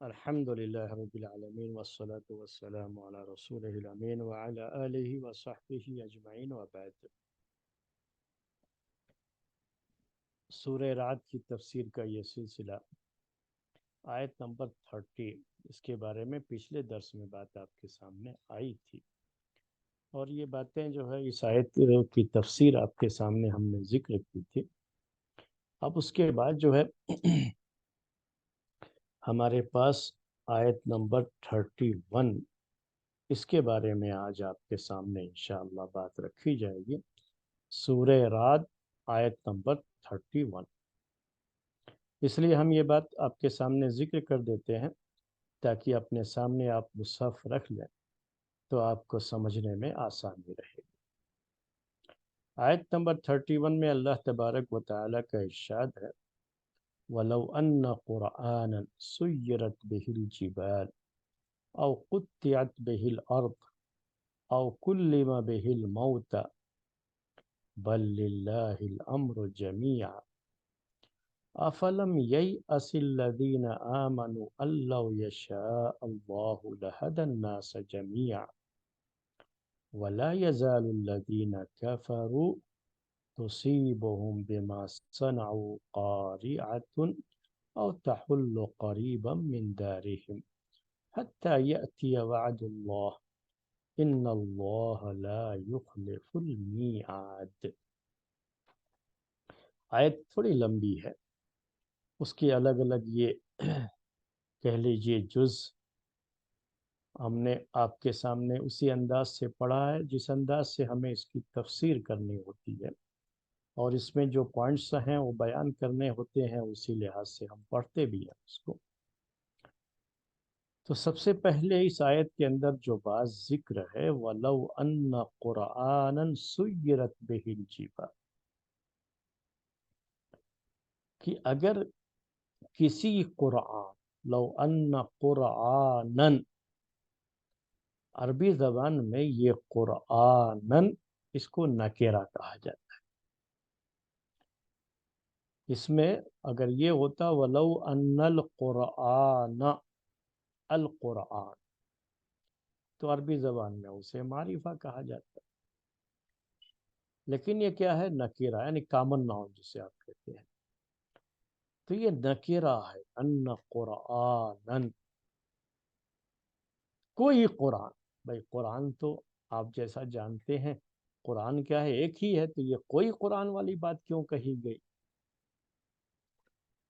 الحمد لله رب العالمين والصلاة والسلام على رسوله الأمين وعلى آله وصحبه أجمعين وبعد۔ سورہ رعد کی تفسیر کا یہ سلسلہ آیت نمبر 30، اس کے بارے میں پچھلے درس میں بات آپ کے سامنے آئی تھی، اور یہ باتیں جو ہے اس آیت کی تفسیر آپ کے سامنے ہم نے ذکر کی تھی۔ اب اس کے بعد جو ہے ہمارے پاس آیت نمبر 31، اس کے بارے میں آج آپ کے سامنے انشاءاللہ بات رکھی جائے گی۔ سورہ رعد آیت نمبر 31، اس لیے ہم یہ بات آپ کے سامنے ذکر کر دیتے ہیں تاکہ اپنے سامنے آپ مصحف رکھ لیں تو آپ کو سمجھنے میں آسانی رہے گی۔ آیت نمبر 31 میں اللہ تبارک و تعالیٰ کا ارشاد ہے وَلَوْ أَنَّ قُرْآنًا سُيِّرَتْ بِهِ الْجِبَالُ أَوْ قُطِّعَتْ بِهِ الْأَرْضُ أَوْ كُلِّمَ بِهِ الْمَوْتَى بَل لِلَّهِ الْأَمْرُ جَمِيعًا أَفَلَمْ يَيْأَسِ الَّذِينَ آمَنُوا أَن لَّوْ يَشَاءُ اللَّهُ لَهَدَى النَّاسَ جَمِيعًا وَلَا يَزَالُ الَّذِينَ كَفَرُوا تُصِيبُهُم بِمَا صَنَعُوا قَارِعَةٌ أَوْ تَحُلُّ قَرِيبًا مِّن دَارِهِمْ حَتَّى يَأْتِيَ وَعْدُ اللَّهِ إِنَّ اللَّهَ لَا يُخْلِفُ الْمِيعَادَ۔ آیت تھوڑی لمبی ہے، اس کی الگ الگ یہ کہہ لیجئے جز ہم نے آپ کے سامنے اسی انداز سے پڑھا ہے جس انداز سے ہمیں اس کی تفسیر کرنی ہوتی ہے، اور اس میں جو پوائنٹس ہیں وہ بیان کرنے ہوتے ہیں، اسی لحاظ سے ہم پڑھتے بھی ہیں اس کو۔ تو سب سے پہلے اس آیت کے اندر جو بات ذکر ہے وَلَوْ أَنَّ قُرْآنًا سُيِّرَتْ بِهِ الْجِبَالُ، کہ اگر کسی قرآن، لو ان قرآنً، عربی زبان میں یہ قرآنً اس کو نکرہ کہا جاتا ہے۔ اس میں اگر یہ ہوتا وَلَوْ أَنَّ الْقُرْآنَ، القرآن، تو عربی زبان میں اسے معرفہ کہا جاتا ہے، لیکن یہ کیا ہے؟ نکرہ، یعنی کامن ناؤن جسے آپ کہتے ہیں۔ تو یہ نکرہ ہے، ان قرآنً، کوئی قرآن۔ بھائی قرآن تو آپ جیسا جانتے ہیں قرآن کیا ہے؟ ایک ہی ہے، تو یہ کوئی قرآن والی بات کیوں کہی گئی؟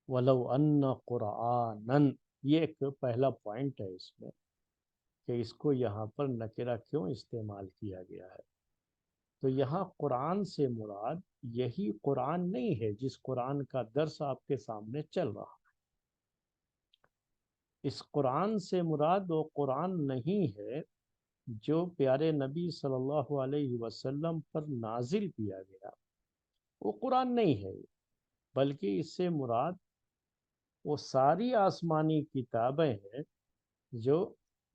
وَلَوْ أَنَّ قُرْآنًا، یہ ایک پہلا پوائنٹ ہے اس میں کہ اس کو یہاں پر نکرہ کیوں استعمال کیا گیا ہے۔ تو یہاں قرآن سے مراد یہی قرآن نہیں ہے جس قرآن کا درس آپ کے سامنے چل رہا ہے۔ اس قرآن سے مراد وہ قرآن نہیں ہے جو پیارے نبی صلی اللہ علیہ وسلم پر نازل کیا گیا، وہ قرآن نہیں ہے، بلکہ اس سے مراد وہ ساری آسمانی کتابیں ہیں جو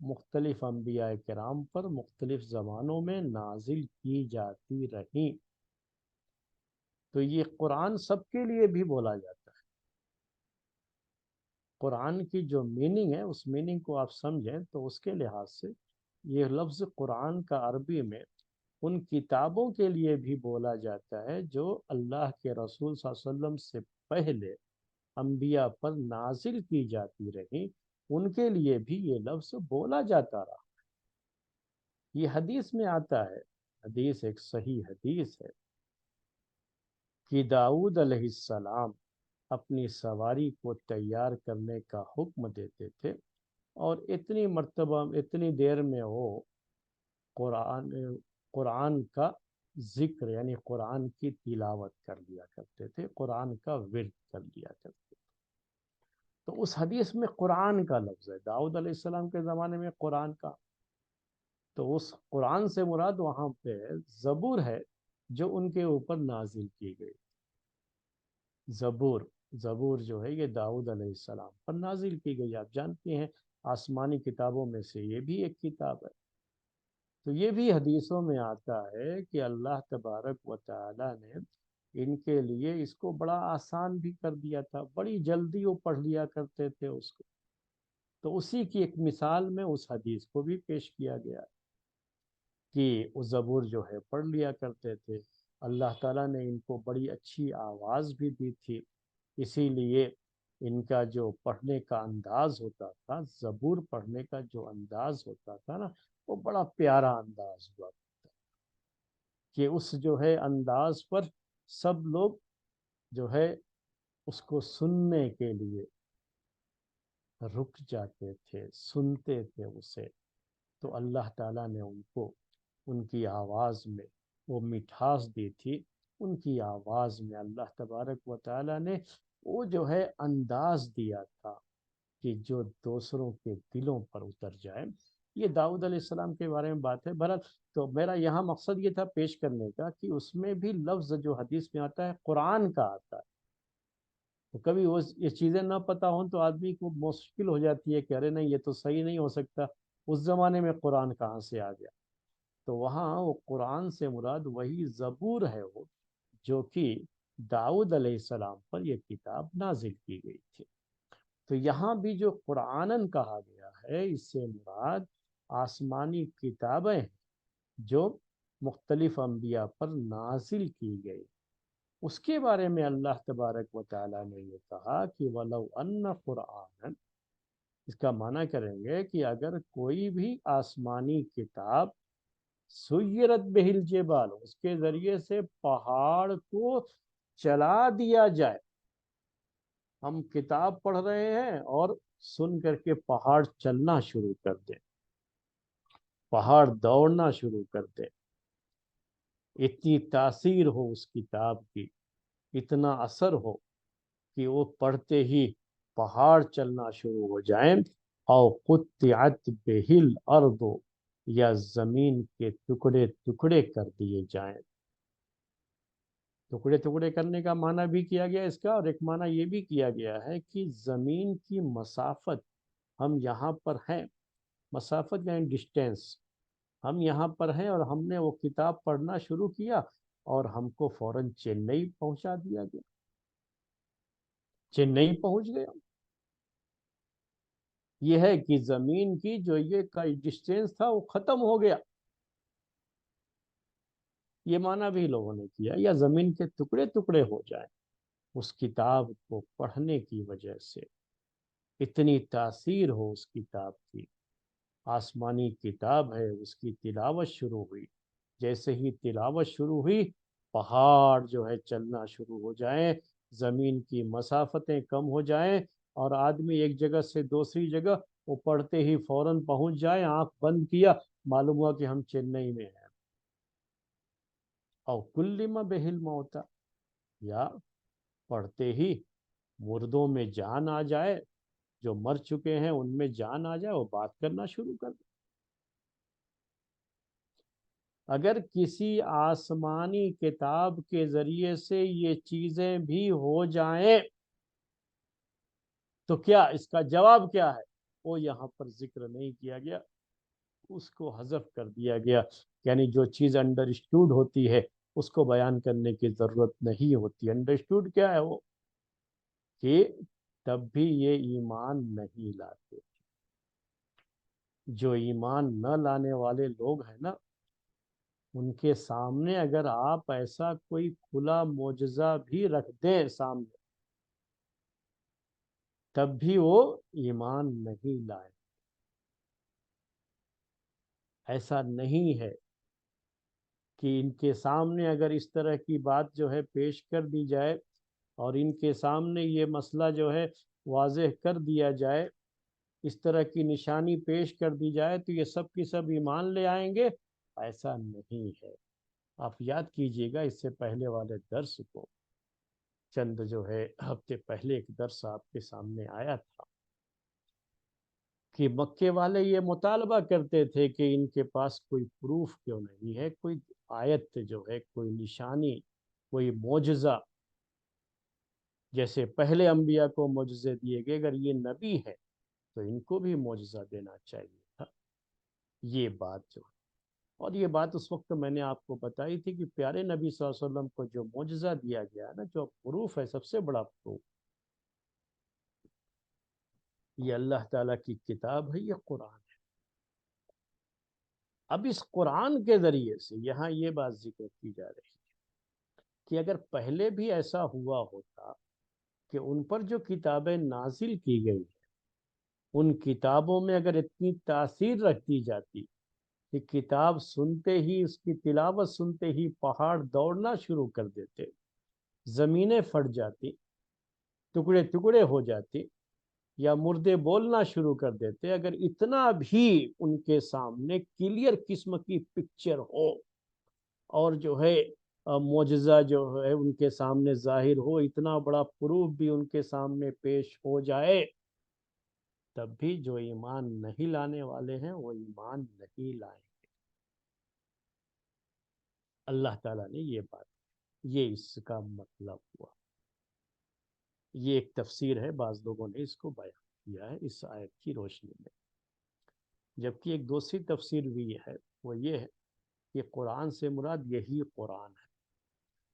مختلف انبیاء کرام پر مختلف زمانوں میں نازل کی جاتی رہیں۔ تو یہ قرآن سب کے لیے بھی بولا جاتا ہے۔ قرآن کی جو میننگ ہے اس میننگ کو آپ سمجھیں تو اس کے لحاظ سے یہ لفظ قرآن کا عربی میں ان کتابوں کے لیے بھی بولا جاتا ہے جو اللہ کے رسول صلی اللہ علیہ وسلم سے پہلے انبیاء پر نازل کی جاتی رہیں، ان کے لیے بھی یہ لفظ بولا جاتا رہا۔ یہ حدیث میں آتا ہے، حدیث ایک صحیح حدیث ہے کہ داؤد علیہ السلام اپنی سواری کو تیار کرنے کا حکم دیتے تھے، اور اتنی مرتبہ اتنی دیر میں وہ قرآن کا ذکر یعنی قرآن کی تلاوت کر لیا کرتے تھے، قرآن کا ورد کر لیا کرتے تھے۔ تو اس حدیث میں قرآن کا لفظ ہے، داؤد علیہ السلام کے زمانے میں قرآن کا، تو اس قرآن سے مراد وہاں پہ زبور ہے جو ان کے اوپر نازل کی گئی۔ زبور، زبور جو ہے یہ داؤد علیہ السلام پر نازل کی گئی، آپ جانتے ہیں آسمانی کتابوں میں سے یہ بھی ایک کتاب ہے۔ تو یہ بھی حدیثوں میں آتا ہے کہ اللہ تبارک و تعالی نے ان کے لیے اس کو بڑا آسان بھی کر دیا تھا، بڑی جلدی وہ پڑھ لیا کرتے تھے اس کو۔ تو اسی کی ایک مثال میں اس حدیث کو بھی پیش کیا گیا کہ وہ زبور جو ہے پڑھ لیا کرتے تھے۔ اللہ تعالیٰ نے ان کو بڑی اچھی آواز بھی دی تھی، اسی لیے ان کا جو پڑھنے کا انداز ہوتا تھا، زبور پڑھنے کا جو انداز ہوتا تھا نا، وہ بڑا پیارا انداز ہوا کہ اس جو ہے انداز پر سب لوگ جو ہے اس کو سننے کے لیے رک جاتے تھے، سنتے تھے اسے۔ تو اللہ تعالیٰ نے ان کو ان کی آواز میں وہ مٹھاس دی تھی، ان کی آواز میں اللہ تبارک و تعالیٰ نے وہ جو ہے انداز دیا تھا کہ جو دوسروں کے دلوں پر اتر جائے۔ یہ داؤد علیہ السلام کے بارے میں بات ہے۔ بہرحال تو میرا یہاں مقصد یہ تھا پیش کرنے کا کہ اس میں بھی لفظ جو حدیث میں آتا ہے قرآن کا آتا ہے، تو کبھی وہ یہ چیزیں نہ پتہ ہوں تو آدمی کو مشکل ہو جاتی ہے کہ ارے نہیں، یہ تو صحیح نہیں ہو سکتا، اس زمانے میں قرآن کہاں سے آ گیا؟ تو وہاں وہ قرآن سے مراد وہی زبور ہے، وہ جو کہ داؤد علیہ السلام پر یہ کتاب نازل کی گئی تھی۔ تو یہاں بھی جو قرآنن کہا گیا ہے، اس سے مراد آسمانی کتابیں ہیں جو مختلف انبیاء پر نازل کی گئی۔ اس کے بارے میں اللہ تبارک و تعالیٰ نے یہ کہا کہ وَلَوْ أَنَّ قُرْآنًا، اس کا معنی کریں گے کہ اگر کوئی بھی آسمانی کتاب سیرت بہ الجبال، اس کے ذریعے سے پہاڑ کو چلا دیا جائے۔ ہم کتاب پڑھ رہے ہیں اور سن کر کے پہاڑ چلنا شروع کر دیں، پہاڑ دوڑنا شروع کر دیں، اتنی تاثیر ہو اس کتاب کی، اتنا اثر ہو کہ وہ پڑھتے ہی پہاڑ چلنا شروع ہو جائیں، او قطعت بہ الارض، یا زمین کے ٹکڑے ٹکڑے کر دیے جائیں۔ ٹکڑے ٹکڑے کرنے کا معنی بھی کیا گیا اس کا، اور ایک معنی یہ بھی کیا گیا ہے کہ زمین کی مسافت، ہم یہاں پر ہیں، مسافت یعنی ڈسٹینس، ہم یہاں پر ہیں اور ہم نے وہ کتاب پڑھنا شروع کیا اور ہم کو فوراً چنئی پہنچا دیا گیا، چنئی پہنچ گیا۔ یہ ہے کہ زمین کی جو یہ کا ڈسٹینس تھا وہ ختم ہو گیا، یہ معنی بھی لوگوں نے کیا، یا زمین کے ٹکڑے ٹکڑے ہو جائیں اس کتاب کو پڑھنے کی وجہ سے، اتنی تاثیر ہو اس کتاب کی۔ آسمانی کتاب ہے، اس کی تلاوت شروع ہوئی، جیسے ہی تلاوت شروع ہوئی پہاڑ جو ہے چلنا شروع ہو جائیں، زمین کی مسافتیں کم ہو جائیں، اور آدمی ایک جگہ سے دوسری جگہ وہ پڑھتے ہی فوراً پہنچ جائے، آنکھ بند کیا معلوم ہوا کہ ہم چنئی میں ہیں۔ او کلم بہ الموتیٰ، یا پڑھتے ہی مردوں میں جان آ جائے، جو مر چکے ہیں ان میں جان آ جائے، وہ بات کرنا شروع کر دے۔ اگر کسی آسمانی کتاب کے ذریعے سے یہ چیزیں بھی ہو جائیں تو کیا اس کا جواب کیا ہے؟ وہ یہاں پر ذکر نہیں کیا گیا، اس کو حذف کر دیا گیا، یعنی جو چیز انڈرسٹوڈ ہوتی ہے اس کو بیان کرنے کی ضرورت نہیں ہوتی۔ انڈرسٹوڈ کیا ہے وہ؟ کہ تب بھی یہ ایمان نہیں لاتے، جو ایمان نہ لانے والے لوگ ہیں نا، ان کے سامنے اگر آپ ایسا کوئی کھلا معجزہ بھی رکھ دیں سامنے، تب بھی وہ ایمان نہیں لائیں۔ ایسا نہیں ہے کہ ان کے سامنے اگر اس طرح کی بات جو ہے پیش کر دی جائے اور ان کے سامنے یہ مسئلہ جو ہے واضح کر دیا جائے، اس طرح کی نشانی پیش کر دی جائے تو یہ سب کی سب ایمان لے آئیں گے، ایسا نہیں ہے۔ آپ یاد کیجئے گا اس سے پہلے والے درس کو، چند جو ہے ہفتے پہلے ایک درس آپ کے سامنے آیا تھا کہ مکے والے یہ مطالبہ کرتے تھے کہ ان کے پاس کوئی پروف کیوں نہیں ہے، کوئی آیت جو ہے، کوئی نشانی، کوئی معجزہ، جیسے پہلے انبیاء کو معجزے دیے گئے، اگر یہ نبی ہے تو ان کو بھی معجزہ دینا چاہیے تھا۔ یہ بات جو ہے اور یہ بات اس وقت میں نے آپ کو بتائی تھی کہ پیارے نبی صلی اللہ علیہ وسلم کو جو معجزہ دیا گیا ہے نا، جو پروف ہے، سب سے بڑا پروف، یہ اللہ تعالیٰ کی کتاب ہے، یہ قرآن ہے۔ اب اس قرآن کے ذریعے سے یہاں یہ بات ذکر کی جا رہی ہے کہ اگر پہلے بھی ایسا ہوا ہوتا کہ ان پر جو کتابیں نازل کی گئی ہیں، ان کتابوں میں اگر اتنی تاثیر رکھ دی جاتی کہ کتاب سنتے ہی، اس کی تلاوت سنتے ہی پہاڑ دوڑنا شروع کر دیتے، زمینیں پھٹ جاتی، ٹکڑے ٹکڑے ہو جاتی، یا مردے بولنا شروع کر دیتے، اگر اتنا بھی ان کے سامنے کلیئر قسم کی پکچر ہو، اور جو ہے معجزہ جو ہے ان کے سامنے ظاہر ہو، اتنا بڑا پروف بھی ان کے سامنے پیش ہو جائے، تب بھی جو ایمان نہیں لانے والے ہیں وہ ایمان نہیں لائیں۔ اللہ تعالیٰ نے یہ بات، یہ اس کا مطلب ہوا۔ یہ ایک تفسیر ہے، بعض لوگوں نے اس کو بیان کیا ہے اس آیت کی روشنی میں۔ جبکہ ایک دوسری تفسیر بھی یہ ہے، وہ یہ ہے کہ قرآن سے مراد یہی قرآن ہے،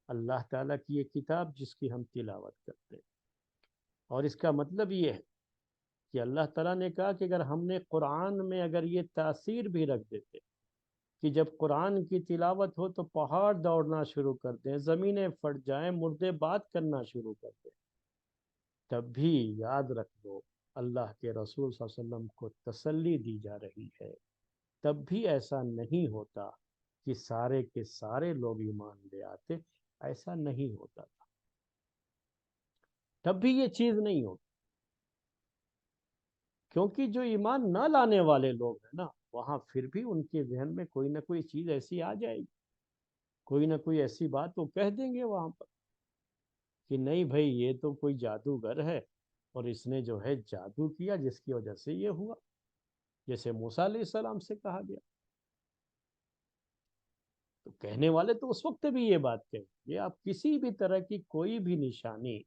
اللہ تعالیٰ کی یہ کتاب جس کی ہم تلاوت کرتے ہیں۔ اور اس کا مطلب یہ ہے کہ اللہ تعالیٰ نے کہا کہ اگر ہم نے قرآن میں اگر یہ تاثیر بھی رکھ دیتے کہ جب قرآن کی تلاوت ہو تو پہاڑ دوڑنا شروع کر دیں، زمینیں پھٹ جائیں، مردے بات کرنا شروع کر دیں، تب بھی یاد رکھ لو اللہ کے رسول صلی اللہ علیہ وسلم کو تسلی دی جا رہی ہے، تب بھی ایسا نہیں ہوتا کہ سارے کے سارے لوگ ایمان لے آتے، ایسا نہیں ہوتا تھا، تب بھی یہ چیز نہیں ہوتی، کیونکہ جو ایمان نہ لانے والے لوگ ہیں نا، وہاں پھر بھی ان کے ذہن میں کوئی نہ کوئی چیز ایسی آ جائے گی، کوئی نہ کوئی ایسی بات وہ کہہ دیں گے وہاں پر کہ نہیں بھائی یہ تو کوئی جادوگر ہے، اور اس نے جو ہے جادو کیا جس کی وجہ سے یہ ہوا، جیسے موسیٰ علیہ السلام سے کہا گیا۔ تو کہنے والے تو اس وقت بھی یہ بات کہیں گے، آپ کسی بھی طرح کی کوئی بھی نشانی،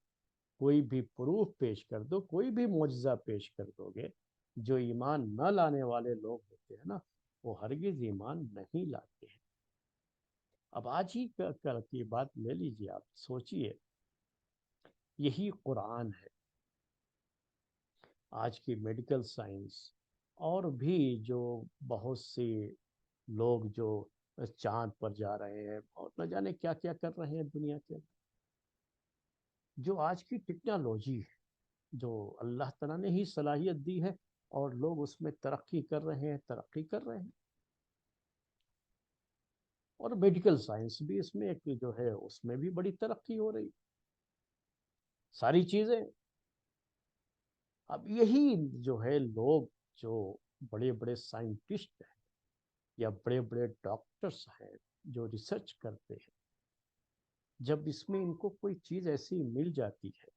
کوئی بھی پروف پیش کر دو، کوئی بھی معجزہ پیش کر دو گے، جو ایمان نہ لانے والے لوگ ہوتے ہیں نا، وہ ہرگز ایمان نہیں لاتے ہیں۔ اب آج ہی کی بات لے لیجیے، آپ سوچئے، یہی قرآن ہے، آج کی میڈیکل سائنس اور بھی جو بہت سے لوگ جو چاند پر جا رہے ہیں اور نہ جانے کیا کیا کر رہے ہیں دنیا کے، جو آج کی ٹیکنالوجی ہے، جو اللہ تعالیٰ نے ہی صلاحیت دی ہے، اور لوگ اس میں ترقی کر رہے ہیں، ترقی کر رہے ہیں، اور میڈیکل سائنس بھی اس میں ایک جو ہے اس میں بھی بڑی ترقی ہو رہی، ساری چیزیں۔ اب یہی جو ہے لوگ جو بڑے بڑے سائنٹسٹ ہیں یا بڑے بڑے ڈاکٹرز ہیں جو ریسرچ کرتے ہیں، جب اس میں ان کو کوئی چیز ایسی مل جاتی ہے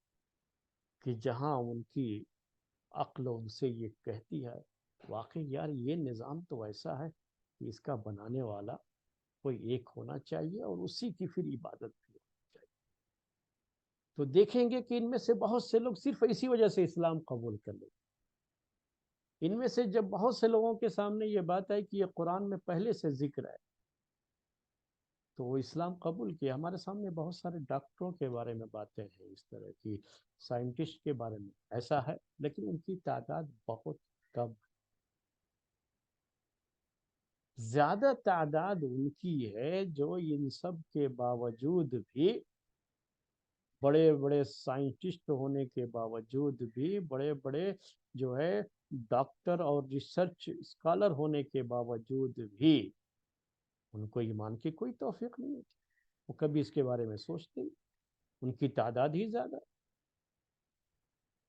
کہ جہاں ان کی عقل ان سے یہ کہتی ہے واقعی یار یہ نظام تو ایسا ہے کہ اس کا بنانے والا کوئی ایک ہونا چاہیے، اور اسی کی پھر عبادت بھی ہونی چاہیے، تو دیکھیں گے کہ ان میں سے بہت سے لوگ صرف اسی وجہ سے اسلام قبول کر لیں۔ ان میں سے جب بہت سے لوگوں کے سامنے یہ بات ہے کہ یہ قرآن میں پہلے سے ذکر ہے، تو وہ اسلام قبول کیا۔ ہمارے سامنے بہت سارے ڈاکٹروں کے بارے میں باتیں ہیں، اس طرح کی سائنٹسٹ کے بارے میں ایسا ہے، لیکن ان کی تعداد بہت کم، زیادہ تعداد ان کی ہے جو ان سب کے باوجود بھی، بڑے بڑے سائنٹسٹ ہونے کے باوجود بھی، بڑے بڑے جو ہے ڈاکٹر اور ریسرچ اسکالر ہونے کے باوجود بھی ان کو ایمان کی کوئی توفیق نہیں ہوتی، وہ کبھی اس کے بارے میں سوچتے نہیں، ان کی تعداد ہی زیادہ۔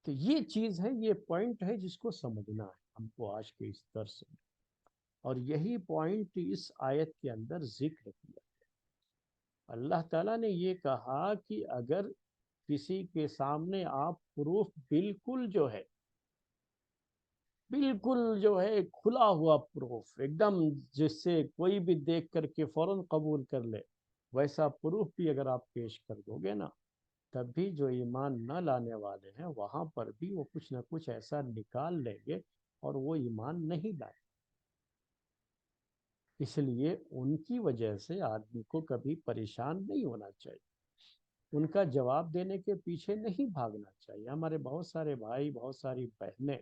تو یہ چیز ہے، یہ پوائنٹ ہے جس کو سمجھنا ہے ہم کو آج کے اس درس میں، اور یہی پوائنٹ اس آیت کے اندر ذکر کیا۔ اللہ تعالیٰ نے یہ کہا کہ اگر کسی کے سامنے آپ پروف بالکل جو ہے، بالکل جو ہے کھلا ہوا پروف ایک دم، جس سے کوئی بھی دیکھ کر کے فوراً قبول کر لے، ویسا پروف بھی اگر آپ پیش کر دو گے نا، تب بھی جو ایمان نہ لانے والے ہیں وہاں پر بھی وہ کچھ نہ کچھ ایسا نکال لیں گے اور وہ ایمان نہیں لائے۔ اس لیے ان کی وجہ سے آدمی کو کبھی پریشان نہیں ہونا چاہیے، ان کا جواب دینے کے پیچھے نہیں بھاگنا چاہیے۔ ہمارے بہت سارے بھائی، بہت ساری بہنیں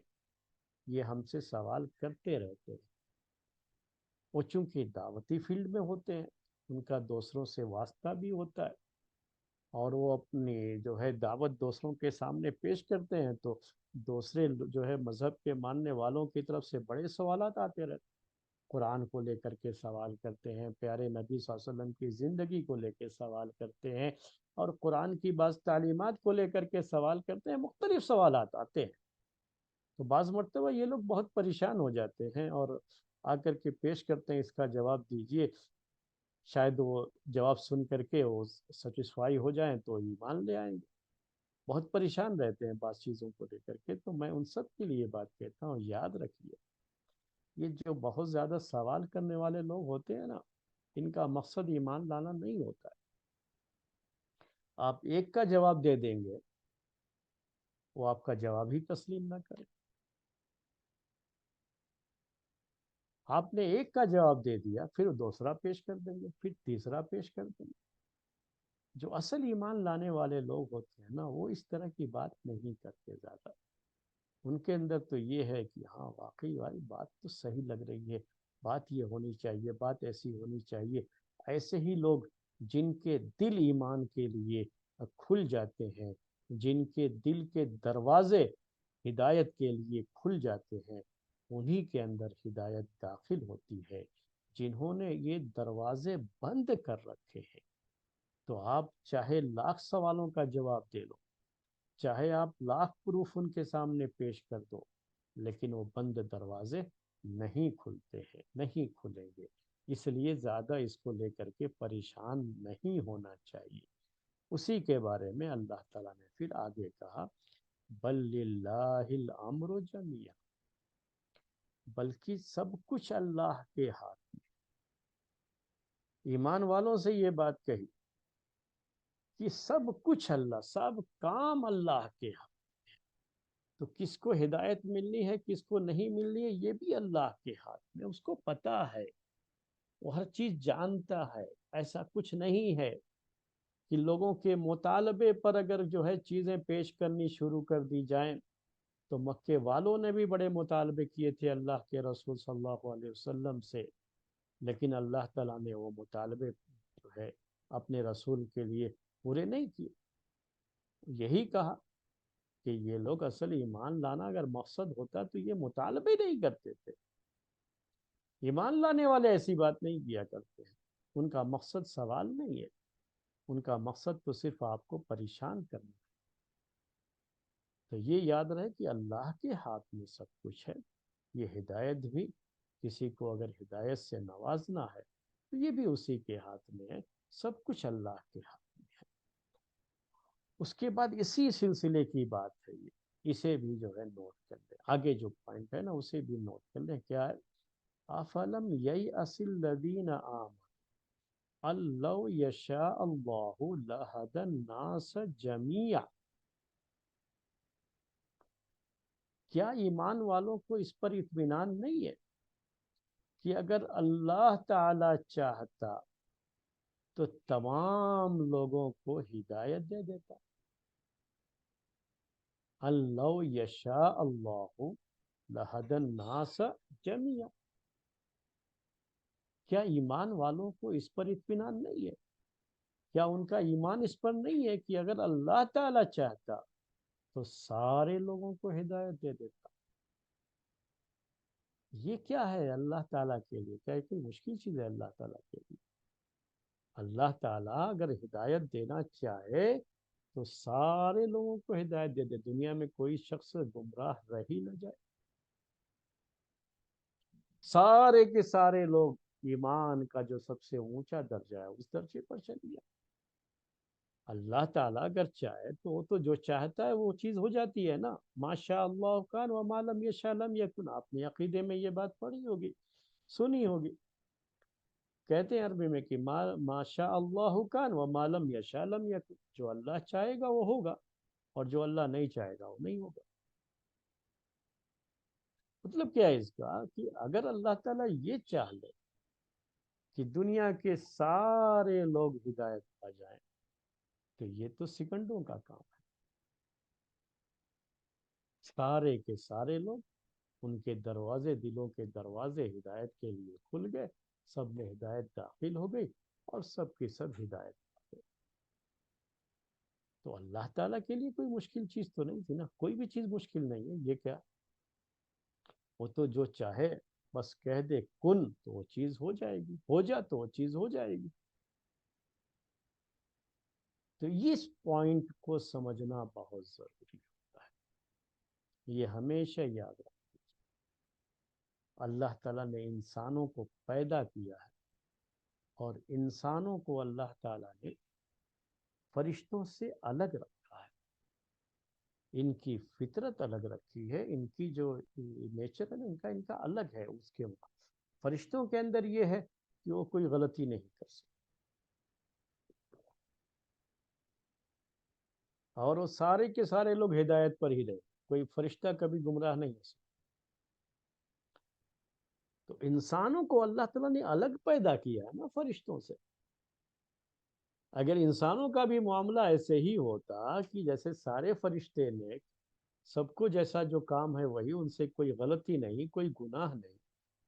یہ ہم سے سوال کرتے رہتے ہیں، وہ چونکہ دعوتی فیلڈ میں ہوتے ہیں، ان کا دوسروں سے واسطہ بھی ہوتا ہے، اور وہ اپنی جو ہے دعوت دوسروں کے سامنے پیش کرتے ہیں، تو دوسرے جو ہے مذہب کے ماننے والوں کی طرف سے بڑے سوالات آتے رہتے ہیں۔ قرآن کو لے کر کے سوال کرتے ہیں، پیارے نبی صلی اللہ علیہ وسلم کی زندگی کو لے کے سوال کرتے ہیں، اور قرآن کی بعض تعلیمات کو لے کر کے سوال کرتے ہیں، مختلف سوالات آتے ہیں۔ تو بعض مرتبہ یہ لوگ بہت پریشان ہو جاتے ہیں اور آ کر کے پیش کرتے ہیں، اس کا جواب دیجئے۔ شاید وہ جواب سن کر کے وہ سیٹسفائی ہو جائیں تو ایمان لے آئیں گے۔ بہت پریشان رہتے ہیں بعض چیزوں کو لے کر کے، تو میں ان سب کے لیے بات کہتا ہوں، یاد رکھیے یہ جو بہت زیادہ سوال کرنے والے لوگ ہوتے ہیں نا، ان کا مقصد ایمان لانا نہیں ہوتا ہے۔ آپ ایک کا جواب دے دیں گے، وہ آپ کا جواب ہی تسلیم نہ کرے۔ آپ نے ایک کا جواب دے دیا، پھر دوسرا پیش کر دیں گے، پھر تیسرا پیش کر دیں گے۔ جو اصل ایمان لانے والے لوگ ہوتے ہیں نا، وہ اس طرح کی بات نہیں کرتے زیادہ۔ ان کے اندر تو یہ ہے کہ ہاں واقعی بھائی بات تو صحیح لگ رہی ہے، بات یہ ہونی چاہیے، بات ایسی ہونی چاہیے۔ ایسے ہی لوگ جن کے دل ایمان کے لیے کھل جاتے ہیں، جن کے دل کے دروازے ہدایت کے لیے کھل جاتے ہیں، انہی کے اندر ہدایت داخل ہوتی ہے۔ جنہوں نے یہ دروازے بند کر رکھے ہیں، تو آپ چاہے لاکھ سوالوں کا جواب دے لو، چاہے آپ لاکھ پروف ان کے سامنے پیش کر دو، لیکن وہ بند دروازے نہیں کھلتے ہیں، نہیں کھلیں گے۔ اس لیے زیادہ اس کو لے کر کے پریشان نہیں ہونا چاہیے۔ اسی کے بارے میں اللہ تعالیٰ نے پھر آگے کہا، بل للہ الامر جمیعا، بلکہ سب کچھ اللہ کے ہاتھ میں۔ ایمان والوں سے یہ بات کہی کہ سب کچھ اللہ، سب کام اللہ کے ہاتھ۔ تو کس کو ہدایت ملنی ہے، کس کو نہیں ملنی ہے، یہ بھی اللہ کے ہاتھ میں، اس کو پتا ہے، وہ ہر چیز جانتا ہے۔ ایسا کچھ نہیں ہے کہ لوگوں کے مطالبے پر اگر جو ہے چیزیں پیش کرنی شروع کر دی جائیں، تو مکے والوں نے بھی بڑے مطالبے کیے تھے اللہ کے رسول صلی اللہ علیہ وسلم سے، لیکن اللہ تعالیٰ نے وہ مطالبے جو ہے اپنے رسول کے لیے پورے نہیں کیے۔ یہی کہا کہ یہ لوگ اصل ایمان لانا اگر مقصد ہوتا تو یہ مطالبے نہیں کرتے تھے۔ ایمان لانے والے ایسی بات نہیں کیا کرتے ہیں، ان کا مقصد سوال نہیں ہے، ان کا مقصد تو صرف آپ کو پریشان کرنا ہے۔ تو یہ یاد رہے کہ اللہ کے ہاتھ میں سب کچھ ہے۔ یہ ہدایت بھی، کسی کو اگر ہدایت سے نوازنا ہے تو یہ بھی اسی کے ہاتھ میں ہے، سب کچھ اللہ کے ہاتھ میں ہے۔ اس کے بعد اسی سلسلے کی بات ہے یہ، اسے بھی جو ہے نوٹ کر لیں، آگے جو پوائنٹ ہے نا اسے بھی نوٹ کر لیں۔ کیا ہے؟ افلم ییأس الذین آمنوا ان لو یشاء اللہ لہدی الناس جمیعا، کیا ایمان والوں کو اس پر اطمینان نہیں ہے کہ اگر اللہ تعالی چاہتا تو تمام لوگوں کو ہدایت دے دیتا؟ ان لو یشاء اللہ لہدی الناس جمیعا، کیا ایمان والوں کو اس پر اطمینان نہیں ہے؟ کیا ان کا ایمان اس پر نہیں ہے کہ اگر اللہ تعالی چاہتا تو سارے لوگوں کو ہدایت دے دیتا؟ یہ کیا ہے اللہ تعالیٰ کے لیے؟ کیا کوئی مشکل چیز ہے اللہ تعالیٰ کے لیے؟ اللہ تعالیٰ اگر ہدایت دینا چاہے تو سارے لوگوں کو ہدایت دے دے، دنیا میں کوئی شخص گمراہ رہ ہی نہ جائے، سارے کے سارے لوگ ایمان کا جو سب سے اونچا درجہ ہے اس درجے پر چلی جائے۔ اللہ تعالیٰ اگر چاہے تو وہ تو جو چاہتا ہے وہ چیز ہو جاتی ہے نا، ما شاء اللہ کان وما لم یشاء لم یکن۔ آپ نے عقیدے میں یہ بات پڑھی ہوگی، سنی ہوگی، کہتے ہیں عربی میں کہ ما شاء اللہ کان وما لم یشاء لم یکن، جو اللہ چاہے گا وہ ہوگا، اور جو اللہ نہیں چاہے گا وہ نہیں ہوگا۔ مطلب کیا ہے اس کا کہ اگر اللہ تعالیٰ یہ چاہ لے کہ دنیا کے سارے لوگ ہدایت پا جائیں، تو یہ تو سیکنڈوں کا کام ہے۔ سارے کے سارے لوگ، ان کے دروازے، دلوں کے دروازے ہدایت کے لیے کھل گئے، سب میں ہدایت داخل ہو گئی اور سب کی سب ہدایت پا گئے۔ تو اللہ تعالیٰ کے لیے کوئی مشکل چیز تو نہیں تھی نا، کوئی بھی چیز مشکل نہیں ہے۔ یہ کیا، وہ تو جو چاہے بس کہہ دے کن تو وہ چیز ہو جائے گی، ہو جا تو وہ چیز ہو جائے گی۔ تو اس پوائنٹ کو سمجھنا بہت ضروری ہوتا ہے، یہ ہمیشہ یاد رکھنا۔ اللہ تعالیٰ نے انسانوں کو پیدا کیا ہے، اور انسانوں کو اللہ تعالیٰ نے فرشتوں سے الگ رکھا ہے، ان کی فطرت الگ رکھی ہے، ان کی جو نیچر ہے نا، ان کا الگ ہے۔ اس کے فرشتوں کے اندر یہ ہے کہ وہ کوئی غلطی نہیں کر سکتے، اور وہ سارے کے سارے لوگ ہدایت پر ہی رہے، کوئی فرشتہ کبھی گمراہ نہیں ہو سکتا۔ تو انسانوں کو اللہ تعالیٰ نے الگ پیدا کیا ہے نا فرشتوں سے۔ اگر انسانوں کا بھی معاملہ ایسے ہی ہوتا کہ جیسے سارے فرشتے نے سب کو جیسا جو کام ہے وہی، ان سے کوئی غلطی نہیں، کوئی گناہ نہیں،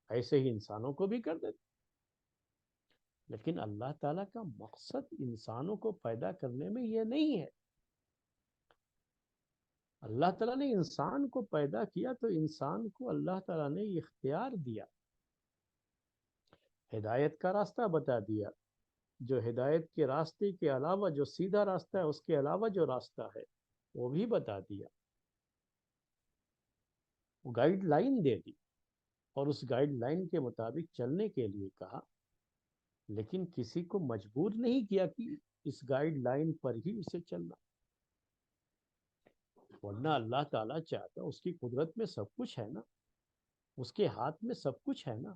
ایسے ہی انسانوں کو بھی کر دیتے۔ لیکن اللہ تعالیٰ کا مقصد انسانوں کو پیدا کرنے میں یہ نہیں ہے۔ اللہ تعالیٰ نے انسان کو پیدا کیا تو انسان کو اللہ تعالیٰ نے اختیار دیا، ہدایت کا راستہ بتا دیا۔ جو ہدایت کے راستے کے علاوہ جو سیدھا راستہ ہے، اس کے علاوہ جو راستہ ہے وہ بھی بتا دیا، وہ گائیڈ لائن دے دی، اور اس گائیڈ لائن کے مطابق چلنے کے لیے کہا، لیکن کسی کو مجبور نہیں کیا کہ اس گائیڈ لائن پر ہی اسے چلنا۔ ورنہ اللہ تعالیٰ چاہتا، اس کی قدرت میں سب کچھ ہے نا، اس کے ہاتھ میں سب کچھ ہے نا،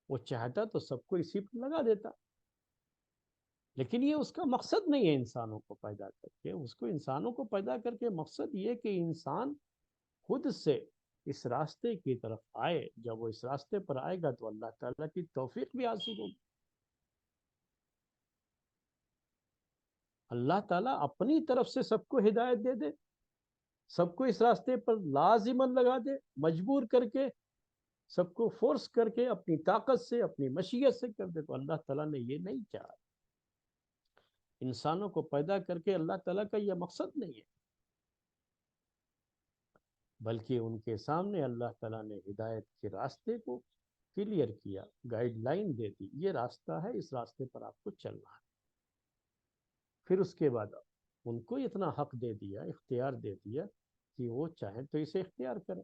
وہ چاہتا تو سب کو اسی پر لگا دیتا۔ لیکن یہ اس کا مقصد نہیں ہے انسانوں کو پیدا کر کے، اس کو انسانوں کو پیدا کر کے مقصد یہ کہ انسان خود سے اس راستے کی طرف آئے۔ جب وہ اس راستے پر آئے گا تو اللہ تعالیٰ کی توفیق بھی حاصل ہوگی، اللہ تعالیٰ اپنی طرف سے سب کو ہدایت دے دے، سب کو اس راستے پر لازماً لگا دے، مجبور کر کے، سب کو فورس کر کے، اپنی طاقت سے، اپنی مشیت سے کر دے، تو اللہ تعالیٰ نے یہ نہیں چاہا۔ انسانوں کو پیدا کر کے اللہ تعالیٰ کا یہ مقصد نہیں ہے، بلکہ ان کے سامنے اللہ تعالیٰ نے ہدایت کے راستے کو کلیئر کیا، گائیڈ لائن دے دی، یہ راستہ ہے، اس راستے پر آپ کو چلنا ہے۔ پھر اس کے بعد ان کو اتنا حق دے دیا، اختیار دے دیا کہ وہ چاہیں تو اسے اختیار کریں،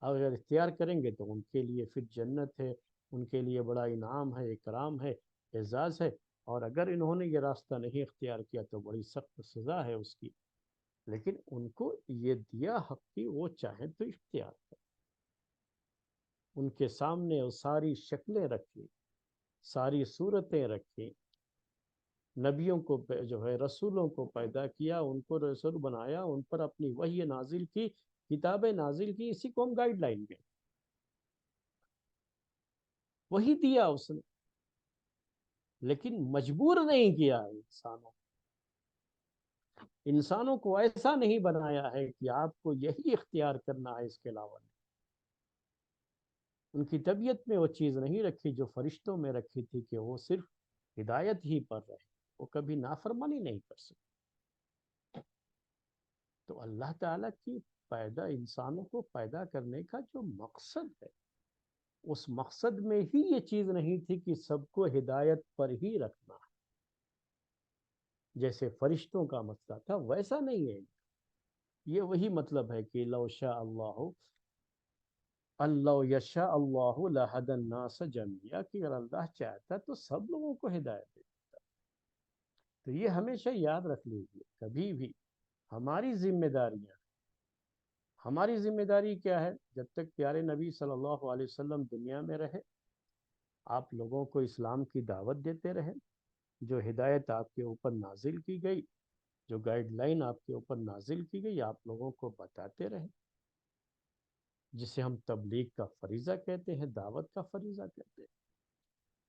اگر اختیار کریں گے تو ان کے لیے پھر جنت ہے، ان کے لیے بڑا انعام ہے، اکرام ہے، اعزاز ہے، اور اگر انہوں نے یہ راستہ نہیں اختیار کیا تو بڑی سخت سزا ہے اس کی۔ لیکن ان کو یہ دیا حق کہ وہ چاہیں تو اختیار کریں۔ ان کے سامنے وہ ساری شکلیں رکھی، ساری صورتیں رکھی، نبیوں کو جو ہے رسولوں کو پیدا کیا، ان کو رسول بنایا، ان پر اپنی وحی نازل کی، کتابیں نازل کی، اسی کو ہم گائیڈ لائن کہتے ہیں، وہی دیا اس نے، لیکن مجبور نہیں کیا انسانوں، انسانوں کو ایسا نہیں بنایا ہے کہ آپ کو یہی اختیار کرنا ہے، اس کے علاوہ نہیں۔ ان کی طبیعت میں وہ چیز نہیں رکھی جو فرشتوں میں رکھی تھی کہ وہ صرف ہدایت ہی پر رہے، وہ کبھی نافرمانی نہیں کر سکتے۔ تو اللہ تعالیٰ کی انسانوں کو پیدا کرنے کا جو مقصد ہے، اس مقصد میں ہی یہ چیز نہیں تھی کہ سب کو ہدایت پر ہی رکھنا ہے، جیسے فرشتوں کا مسئلہ تھا ویسا نہیں ہے۔ یہ وہی مطلب ہے کہ لو شاء اللہ، اللہ یشاء اللہ لہدی الناس جميعا، کہ اگر اللہ چاہتا تو سب لوگوں کو ہدایت دیتا۔ تو یہ ہمیشہ یاد رکھ لیجیے، کبھی بھی ہماری ذمہ داری کیا ہے؟ جب تک پیارے نبی صلی اللہ علیہ وسلم دنیا میں رہے، آپ لوگوں کو اسلام کی دعوت دیتے رہے، جو ہدایت آپ کے اوپر نازل کی گئی، جو گائیڈ لائن آپ کے اوپر نازل کی گئی، آپ لوگوں کو بتاتے رہے، جسے ہم تبلیغ کا فریضہ کہتے ہیں، دعوت کا فریضہ کہتے ہیں۔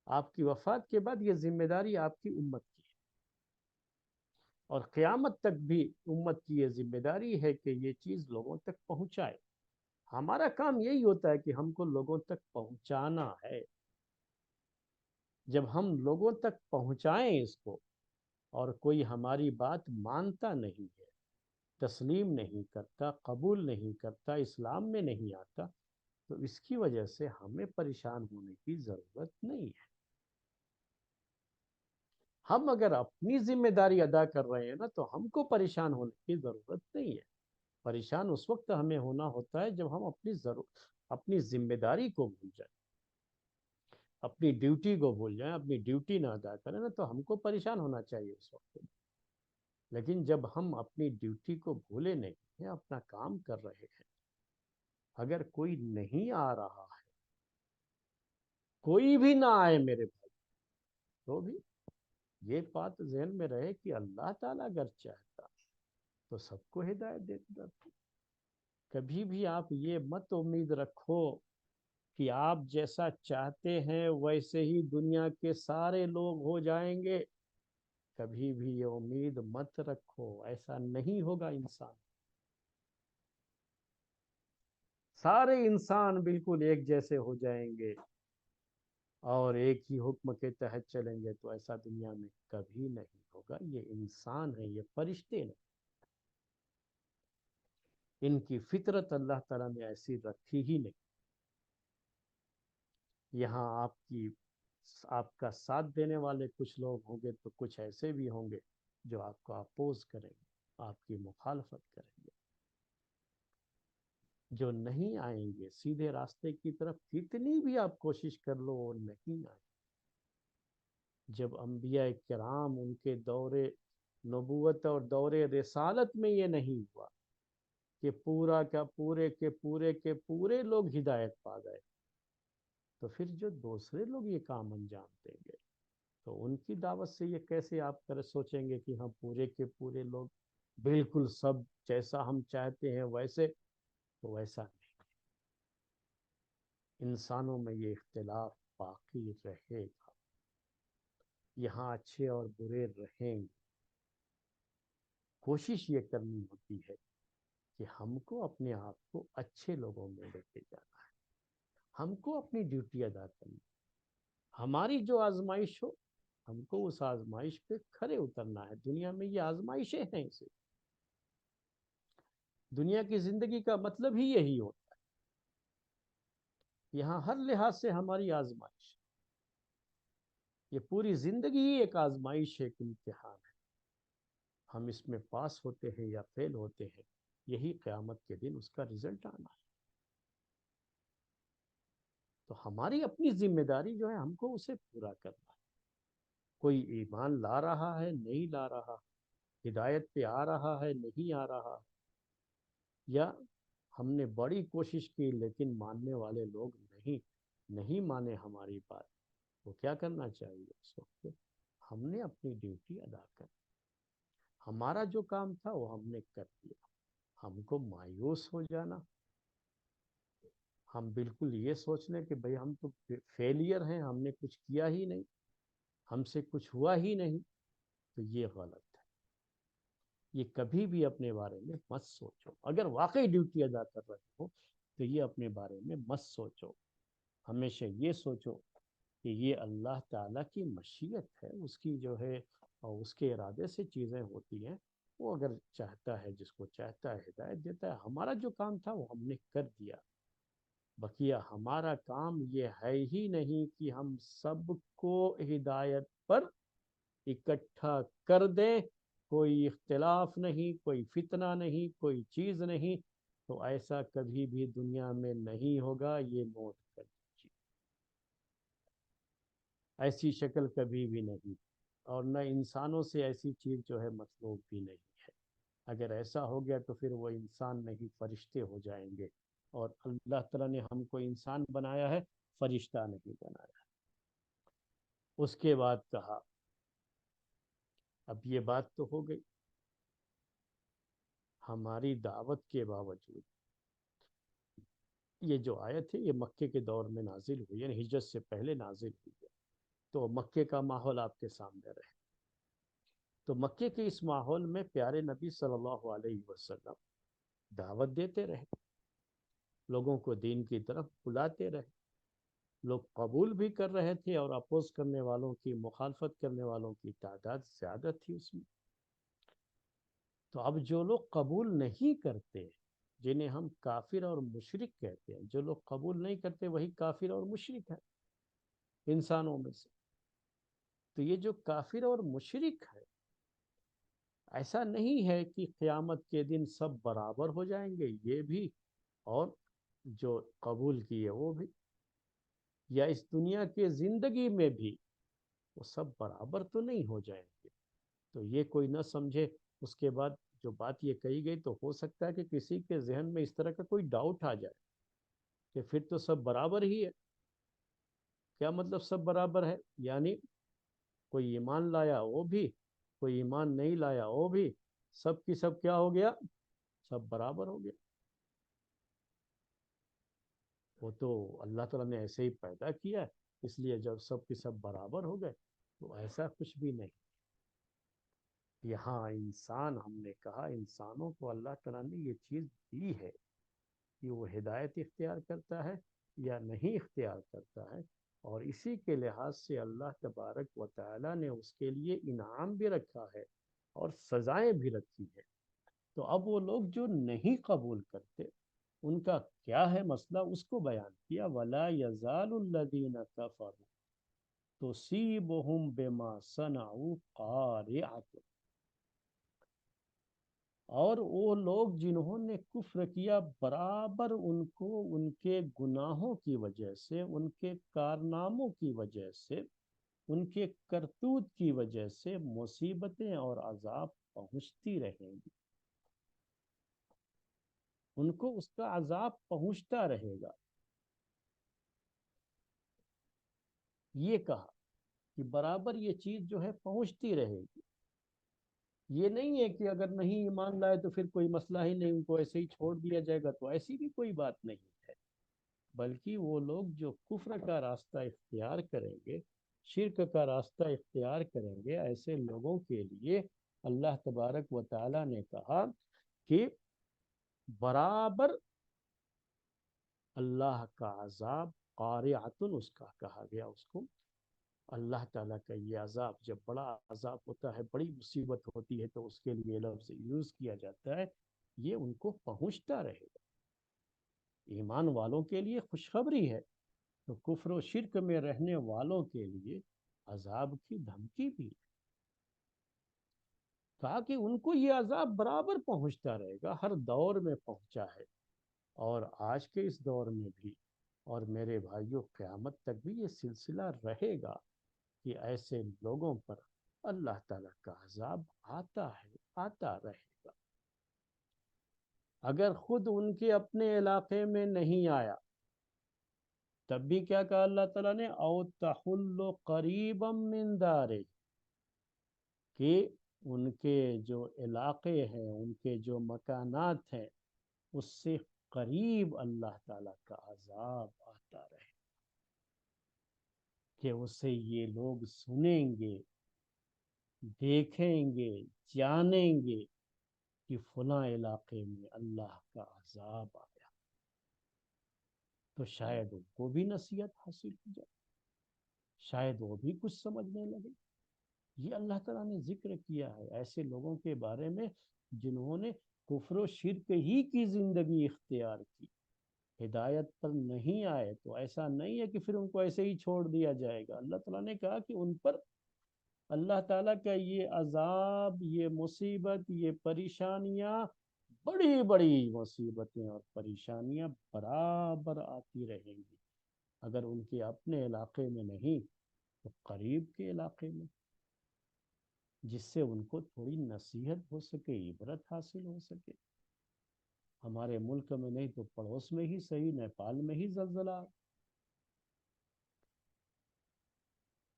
آپ کی وفات کے بعد یہ ذمہ داری آپ کی امت کی ہے، اور قیامت تک بھی امت کی یہ ذمہ داری ہے کہ یہ چیز لوگوں تک پہنچائے۔ ہمارا کام یہی ہوتا ہے کہ ہم کو لوگوں تک پہنچانا ہے۔ جب ہم لوگوں تک پہنچائیں اس کو، اور کوئی ہماری بات مانتا نہیں ہے، تسلیم نہیں کرتا، قبول نہیں کرتا، اسلام میں نہیں آتا، تو اس کی وجہ سے ہمیں پریشان ہونے کی ضرورت نہیں ہے۔ ہم اگر اپنی ذمہ داری ادا کر رہے ہیں نا، تو ہم کو پریشان ہونے کی ضرورت نہیں ہے۔ پریشان اس وقت ہمیں ہونا ہوتا ہے جب ہم اپنی ذمہ داری کو بھول جائیں، اپنی ڈیوٹی کو بھول جائیں، اپنی ڈیوٹی نہ ادا کریں نا، تو ہم کو پریشان ہونا چاہیے اس وقت۔ لیکن جب ہم اپنی ڈیوٹی کو بھولے نہیں ہیں، اپنا کام کر رہے ہیں، اگر کوئی نہیں آ رہا ہے، کوئی بھی نہ آئے میرے بھائی، تو بھی یہ بات ذہن میں رہے کہ اللہ تعالیٰ اگر چاہتا تو سب کو ہدایت دیتا تھا۔ کبھی بھی آپ یہ مت امید رکھو کہ آپ جیسا چاہتے ہیں ویسے ہی دنیا کے سارے لوگ ہو جائیں گے۔ کبھی بھی یہ امید مت رکھو، ایسا نہیں ہوگا۔ انسان، سارے انسان بالکل ایک جیسے ہو جائیں گے اور ایک ہی حکم کے تحت چلیں گے، تو ایسا دنیا میں کبھی نہیں ہوگا۔ یہ انسان ہیں، یہ فرشتے نہیں، ان کی فطرت اللہ تعالیٰ نے ایسی رکھی ہی نہیں۔ یہاں آپ کا ساتھ دینے والے کچھ لوگ ہوں گے، تو کچھ ایسے بھی ہوں گے جو آپ کو اپوز کریں گے، آپ کی مخالفت کریں گے۔ جو نہیں آئیں گے سیدھے راستے کی طرف، کتنی بھی آپ کوشش کر لو، وہ نہیں آئیں۔ جب انبیاء کرام ان کے دور نبوت اور دور رسالت میں یہ نہیں ہوا کہ پورا کا پورے کے پورے کے پورے لوگ ہدایت پا گئے، تو پھر جو دوسرے لوگ یہ کام انجام دیں گے، تو ان کی دعوت سے یہ کیسے آپ سوچیں گے کہ ہاں پورے کے پورے لوگ بالکل سب جیسا ہم چاہتے ہیں ویسے؟ تو ویسا نہیں۔ انسانوں میں یہ اختلاف باقی رہے گا، یہاں اچھے اور برے رہیں گے۔ کوشش یہ کرنی ہوتی ہے کہ ہم کو اپنے آپ کو اچھے لوگوں میں لے کے جانا ہے، ہم کو اپنی ڈیوٹی ادا کرنی ہے۔ ہماری جو آزمائش ہو، ہم کو اس آزمائش پہ کھرے اترنا ہے۔ دنیا میں یہ آزمائشیں ہیں، اسے دنیا کی زندگی کا مطلب ہی یہی ہوتا ہے۔ یہاں ہر لحاظ سے ہماری آزمائش، یہ پوری زندگی ہی ایک آزمائش ہے، ایک امتحان ہے۔ ہم اس میں پاس ہوتے ہیں یا فیل ہوتے ہیں، یہی قیامت کے دن اس کا رزلٹ آنا ہے۔ تو ہماری اپنی ذمہ داری جو ہے، ہم کو اسے پورا کرنا ہے۔ کوئی ایمان لا رہا ہے، نہیں لا رہا، ہدایت پہ آ رہا ہے، نہیں آ رہا، یا ہم نے بڑی کوشش کی لیکن ماننے والے لوگ نہیں مانے ہماری بات، تو کیا کرنا چاہیے اس وقت؟ ہم نے اپنی ڈیوٹی ادا کر، ہمارا جو کام تھا وہ ہم نے کر دیا۔ ہم کو مایوس ہو جانا، ہم بالکل یہ سوچ لیں کہ بھئی ہم تو فیلئر ہیں، ہم نے کچھ کیا ہی نہیں، ہم سے کچھ ہوا ہی نہیں، تو یہ غلط ہے۔ یہ کبھی بھی اپنے بارے میں مت سوچو۔ اگر واقعی ڈیوٹی ادا کر رہے ہو تو یہ اپنے بارے میں مت سوچو۔ ہمیشہ یہ سوچو کہ یہ اللہ تعالیٰ کی مشیت ہے، اس کی جو ہے اور اس کے ارادے سے چیزیں ہوتی ہیں۔ وہ اگر چاہتا ہے، جس کو چاہتا ہے ہدایت دیتا ہے۔ ہمارا جو کام تھا وہ ہم نے کر دیا۔ بقیہ ہمارا کام یہ ہے ہی نہیں کہ ہم سب کو ہدایت پر اکٹھا کر دیں، کوئی اختلاف نہیں، کوئی فتنہ نہیں، کوئی چیز نہیں۔ تو ایسا کبھی بھی دنیا میں نہیں ہوگا، یہ نوٹ کر لیجیے۔ ایسی شکل کبھی بھی نہیں، اور نہ انسانوں سے ایسی چیز جو ہے مطلوب بھی نہیں ہے۔ اگر ایسا ہو گیا تو پھر وہ انسان نہیں، فرشتے ہو جائیں گے، اور اللہ تعالیٰ نے ہم کو انسان بنایا ہے، فرشتہ نہیں بنایا۔ اس کے بعد کہا، اب یہ بات تو ہو گئی، ہماری دعوت کے باوجود یہ جو آیت ہے یہ مکے کے دور میں نازل ہوئی، یعنی ہجرت سے پہلے نازل ہوئی ہے۔ تو مکے کا ماحول آپ کے سامنے رہے. تو مکے کے اس ماحول میں پیارے نبی صلی اللہ علیہ وسلم دعوت دیتے رہے، لوگوں کو دین کی طرف بلاتے رہے. لوگ قبول بھی کر رہے تھے اور اپوز کرنے والوں کی، مخالفت کرنے والوں کی تعداد زیادہ تھی اس میں. تو اب جو لوگ قبول نہیں کرتے، جنہیں ہم کافر اور مشرک کہتے ہیں، جو لوگ قبول نہیں کرتے وہی کافر اور مشرک ہے انسانوں میں سے. تو یہ جو کافر اور مشرک ہے، ایسا نہیں ہے کہ قیامت کے دن سب برابر ہو جائیں گے، یہ بھی اور جو قبول کیے وہ بھی، یا اس دنیا کے زندگی میں بھی وہ سب برابر تو نہیں ہو جائیں گے. تو یہ کوئی نہ سمجھے. اس کے بعد جو بات یہ کہی گئی، تو ہو سکتا ہے کہ کسی کے ذہن میں اس طرح کا کوئی ڈاؤٹ آ جائے کہ پھر تو سب برابر ہی ہے. کیا مطلب سب برابر ہے؟ یعنی کوئی ایمان لایا وہ بھی، کوئی ایمان نہیں لایا وہ بھی، سب کی سب کیا ہو گیا؟ سب برابر ہو گیا. وہ تو اللہ تعالیٰ نے ایسے ہی پیدا کیا، اس لیے جب سب کی سب برابر ہو گئے تو ایسا کچھ بھی نہیں. یہاں انسان، ہم نے کہا انسانوں کو اللہ تعالیٰ نے یہ چیز دی ہے کہ وہ ہدایت اختیار کرتا ہے یا نہیں اختیار کرتا ہے، اور اسی کے لحاظ سے اللہ تبارک و تعالیٰ نے اس کے لیے انعام بھی رکھا ہے اور سزائیں بھی رکھی ہے. تو اب وہ لوگ جو نہیں قبول کرتے، ان کا کیا ہے مسئلہ، اس کو بیان کیا. وَلَا يَزَالُ الَّذِينَ كَفَرُوا تُصِيبُهُم بِمَا صَنَعُوا قَارِعَةٌ. اور وہ لوگ جنہوں نے کفر کیا، برابر ان کو ان کے گناہوں کی وجہ سے، ان کے کارناموں کی وجہ سے، ان کے کرتوت کی وجہ سے مصیبتیں اور عذاب پہنچتی رہیں گی. ان کو اس کا عذاب پہنچتا رہے گا. یہ کہا کہ برابر یہ چیز جو ہے پہنچتی رہے گی. یہ نہیں ہے کہ اگر نہیں ایمان لائے تو پھر کوئی مسئلہ ہی نہیں، ان کو ایسے ہی چھوڑ دیا جائے گا، تو ایسی بھی کوئی بات نہیں ہے. بلکہ وہ لوگ جو کفر کا راستہ اختیار کریں گے، شرک کا راستہ اختیار کریں گے، ایسے لوگوں کے لیے اللہ تبارک و تعالی نے کہا کہ برابر اللہ کا عذاب، قارعۃ اس کا کہا گیا اس کو. اللہ تعالیٰ کا یہ عذاب جب بڑا عذاب ہوتا ہے، بڑی مصیبت ہوتی ہے، تو اس کے لیے لفظ یوز کیا جاتا ہے، یہ ان کو پہنچتا رہے گا. ایمان والوں کے لیے خوشخبری ہے، تو کفر و شرک میں رہنے والوں کے لیے عذاب کی دھمکی بھی. کہا کہ ان کو یہ عذاب برابر پہنچتا رہے گا، ہر دور میں پہنچا ہے، اور آج کے اس دور میں بھی، اور میرے بھائیوں قیامت تک بھی یہ سلسلہ رہے گا کہ ایسے لوگوں پر اللہ تعالیٰ کا عذاب آتا ہے، آتا رہے گا. اگر خود ان کے اپنے علاقے میں نہیں آیا، تب بھی کیا کہا اللہ تعالیٰ نے؟ او تحل قریبا من دارے، کہ ان کے جو علاقے ہیں، ان کے جو مکانات ہیں، اس سے قریب اللہ تعالیٰ کا عذاب آتا رہے، کہ اسے یہ لوگ سنیں گے، دیکھیں گے، جانیں گے کہ فلاں علاقے میں اللہ کا عذاب آیا، تو شاید ان کو بھی نصیحت حاصل ہو جائے، شاید وہ بھی کچھ سمجھنے لگے. یہ اللہ تعالیٰ نے ذکر کیا ہے ایسے لوگوں کے بارے میں جنہوں نے کفر و شرک ہی کی زندگی اختیار کی، ہدایت پر نہیں آئے. تو ایسا نہیں ہے کہ پھر ان کو ایسے ہی چھوڑ دیا جائے گا. اللہ تعالیٰ نے کہا کہ ان پر اللہ تعالیٰ کا یہ عذاب، یہ مصیبت، یہ پریشانیاں، بڑی بڑی مصیبتیں اور پریشانیاں برابر آتی رہیں گی. اگر ان کے اپنے علاقے میں نہیں تو قریب کے علاقے میں، جس سے ان کو تھوڑی نصیحت ہو سکے، عبرت حاصل ہو سکے. ہمارے ملک میں نہیں تو پڑوس میں ہی صحیح، نیپال میں ہی زلزلہ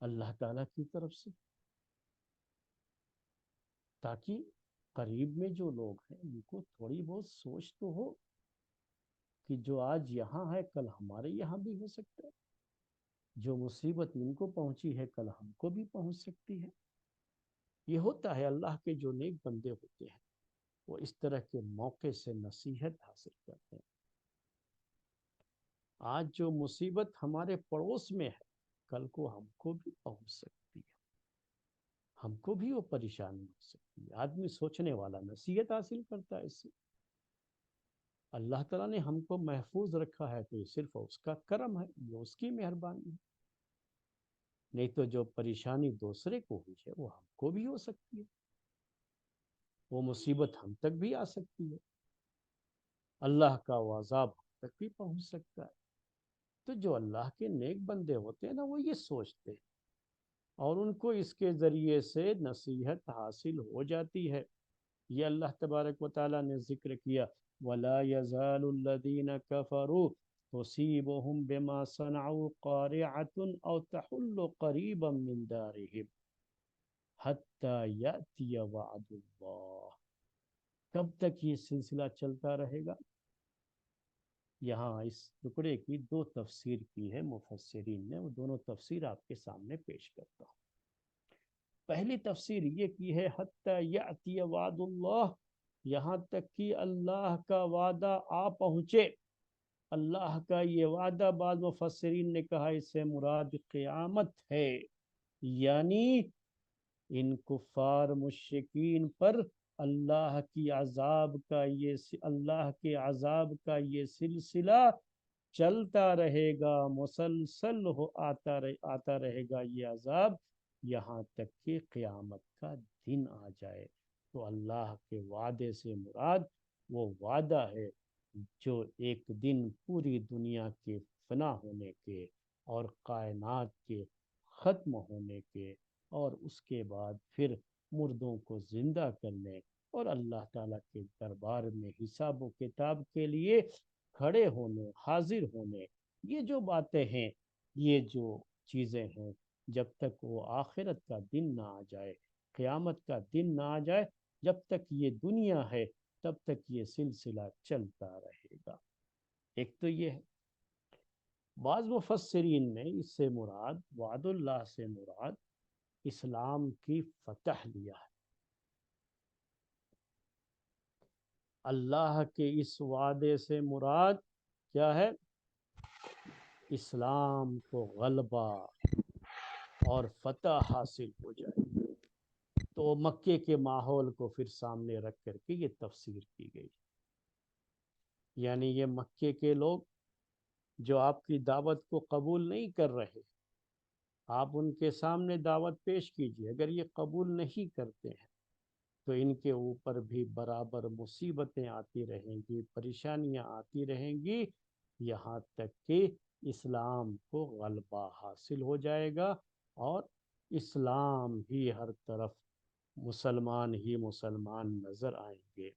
اللہ تعالیٰ کی طرف سے، تاکہ قریب میں جو لوگ ہیں ان کو تھوڑی بہت سوچ تو ہو کہ جو آج یہاں ہے کل ہمارے یہاں بھی ہو سکتا ہے. جو مصیبت ان کو پہنچی ہے کل ہم کو بھی پہنچ سکتی ہے۔ یہ ہوتا ہے، اللہ کے جو نیک بندے ہوتے ہیں وہ اس طرح کے موقع سے نصیحت حاصل کرتے ہیں۔ آج جو مصیبت ہمارے پڑوس میں ہے کل کو ہم کو بھی پہنچ سکتی ہے، ہم کو بھی وہ پریشانی ہو سکتی ہے۔ آدمی سوچنے والا نصیحت حاصل کرتا ہے اس سے۔ اللہ تعالیٰ نے ہم کو محفوظ رکھا ہے تو یہ صرف اس کا کرم ہے، یہ اس کی مہربانی ہے، نہیں تو جو پریشانی دوسرے کو ہوئی ہے وہ ہم کو بھی ہو سکتی ہے، وہ مصیبت ہم تک بھی آ سکتی ہے، اللہ کا وہ عذاب ہم تک بھی پہنچ سکتا ہے۔ تو جو اللہ کے نیک بندے ہوتے ہیں نا وہ یہ سوچتے ہیں اور ان کو اس کے ذریعے سے نصیحت حاصل ہو جاتی ہے۔ یہ اللہ تبارک و تعالیٰ نے ذکر کیا، وَلَا يَزَالُ الَّذِينَ كَفَرُوا تُصِيبُهُمْ بِمَا صَنَعُوا قَارِعَةٌ أَوْ تَحُلُّ قَرِيبًا مِّن دَارِهِمْ حَتَّى يَأْتِيَ وَعْدُ اللَّهِ۔ کب تک یہ سلسلہ چلتا رہے گا؟ یہاں اس ٹکڑے کی دو تفسیر کی ہے مفسرین نے، وہ دونوں تفسیر آپ کے سامنے پیش کرتا ہوں۔ پہلی تفسیر یہ کی ہے حتی یأتی وعد اللہ، یہاں تک کہ اللہ کا وعدہ آ پہنچے۔ اللہ کا یہ وعدہ بعض مفسرین نے کہا اس سے مراد قیامت ہے، یعنی ان کفار مشرکین پر اللہ کے عذاب کا یہ سلسلہ چلتا رہے گا، مسلسل آتا رہے گا یہ عذاب، یہاں تک کہ قیامت کا دن آ جائے۔ تو اللہ کے وعدے سے مراد وہ وعدہ ہے جو ایک دن پوری دنیا کے فنا ہونے کے اور کائنات کے ختم ہونے کے اور اس کے بعد پھر مردوں کو زندہ کرنے اور اللہ تعالیٰ کے دربار میں حساب و کتاب کے لیے کھڑے ہونے، حاضر ہونے، یہ جو باتیں ہیں، یہ جو چیزیں ہیں، جب تک وہ آخرت کا دن نہ آ جائے، قیامت کا دن نہ آ جائے، جب تک یہ دنیا ہے تب تک یہ سلسلہ چلتا رہے گا۔ ایک تو یہ ہے۔ بعض مفسرین نے اس سے مراد، وعد اللہ سے مراد اسلام کی فتح لیا ہے۔ اللہ کے اس وعدے سے مراد کیا ہے؟ اسلام کو غلبہ اور فتح حاصل ہو جائے۔ تو مکے کے ماحول کو پھر سامنے رکھ کر کے یہ تفسیر کی گئی، یعنی یہ مکے کے لوگ جو آپ کی دعوت کو قبول نہیں کر رہے، آپ ان کے سامنے دعوت پیش کیجیے، اگر یہ قبول نہیں کرتے ہیں تو ان کے اوپر بھی برابر مصیبتیں آتی رہیں گی، پریشانیاں آتی رہیں گی، یہاں تک کہ اسلام کو غلبہ حاصل ہو جائے گا اور اسلام ہی ہر طرف مسلمان ہی مسلمان نظر آئیں گے